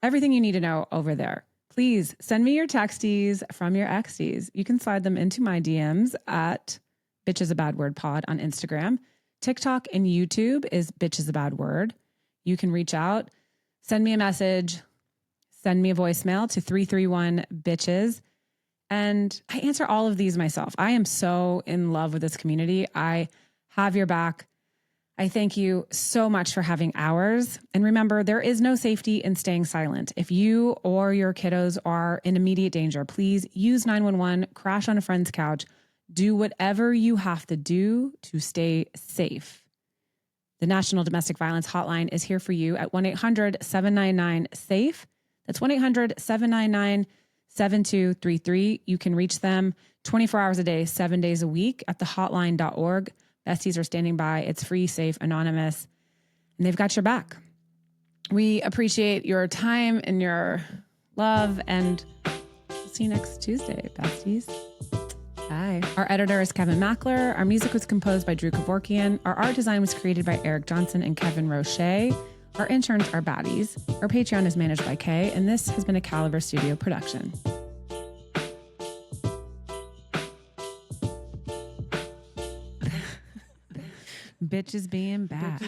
everything you need to know over there. Please send me your texties from your exties. You can slide them into my DMs at bitchisabadwordpod on Instagram. TikTok and YouTube is bitchisabadword. You can reach out, send me a message, send me a voicemail to 331-BITCHES. And I answer all of these myself. I am so in love with this community. I have your back. I thank you so much for having ours. And remember, there is no safety in staying silent. If you or your kiddos are in immediate danger, please use 911, crash on a friend's couch, do whatever you have to do to stay safe. The National Domestic Violence Hotline is here for you at 1-800-799-SAFE. That's 1-800-799-7233. You can reach them 24 hours a day, 7 days a week at thehotline.org. Besties are standing by. It's free, safe, anonymous, and they've got your back. We appreciate your time and your love, and we'll see you next Tuesday, besties. Bye. Our editor is Kevin Mackler. Our music was composed by Drew Kevorkian. Our art design was created by Eric Johnson and Kevin Roche. Our interns are baddies. Our Patreon is managed by Kay, and this has been a Caliber Studio production. Bitches being bad.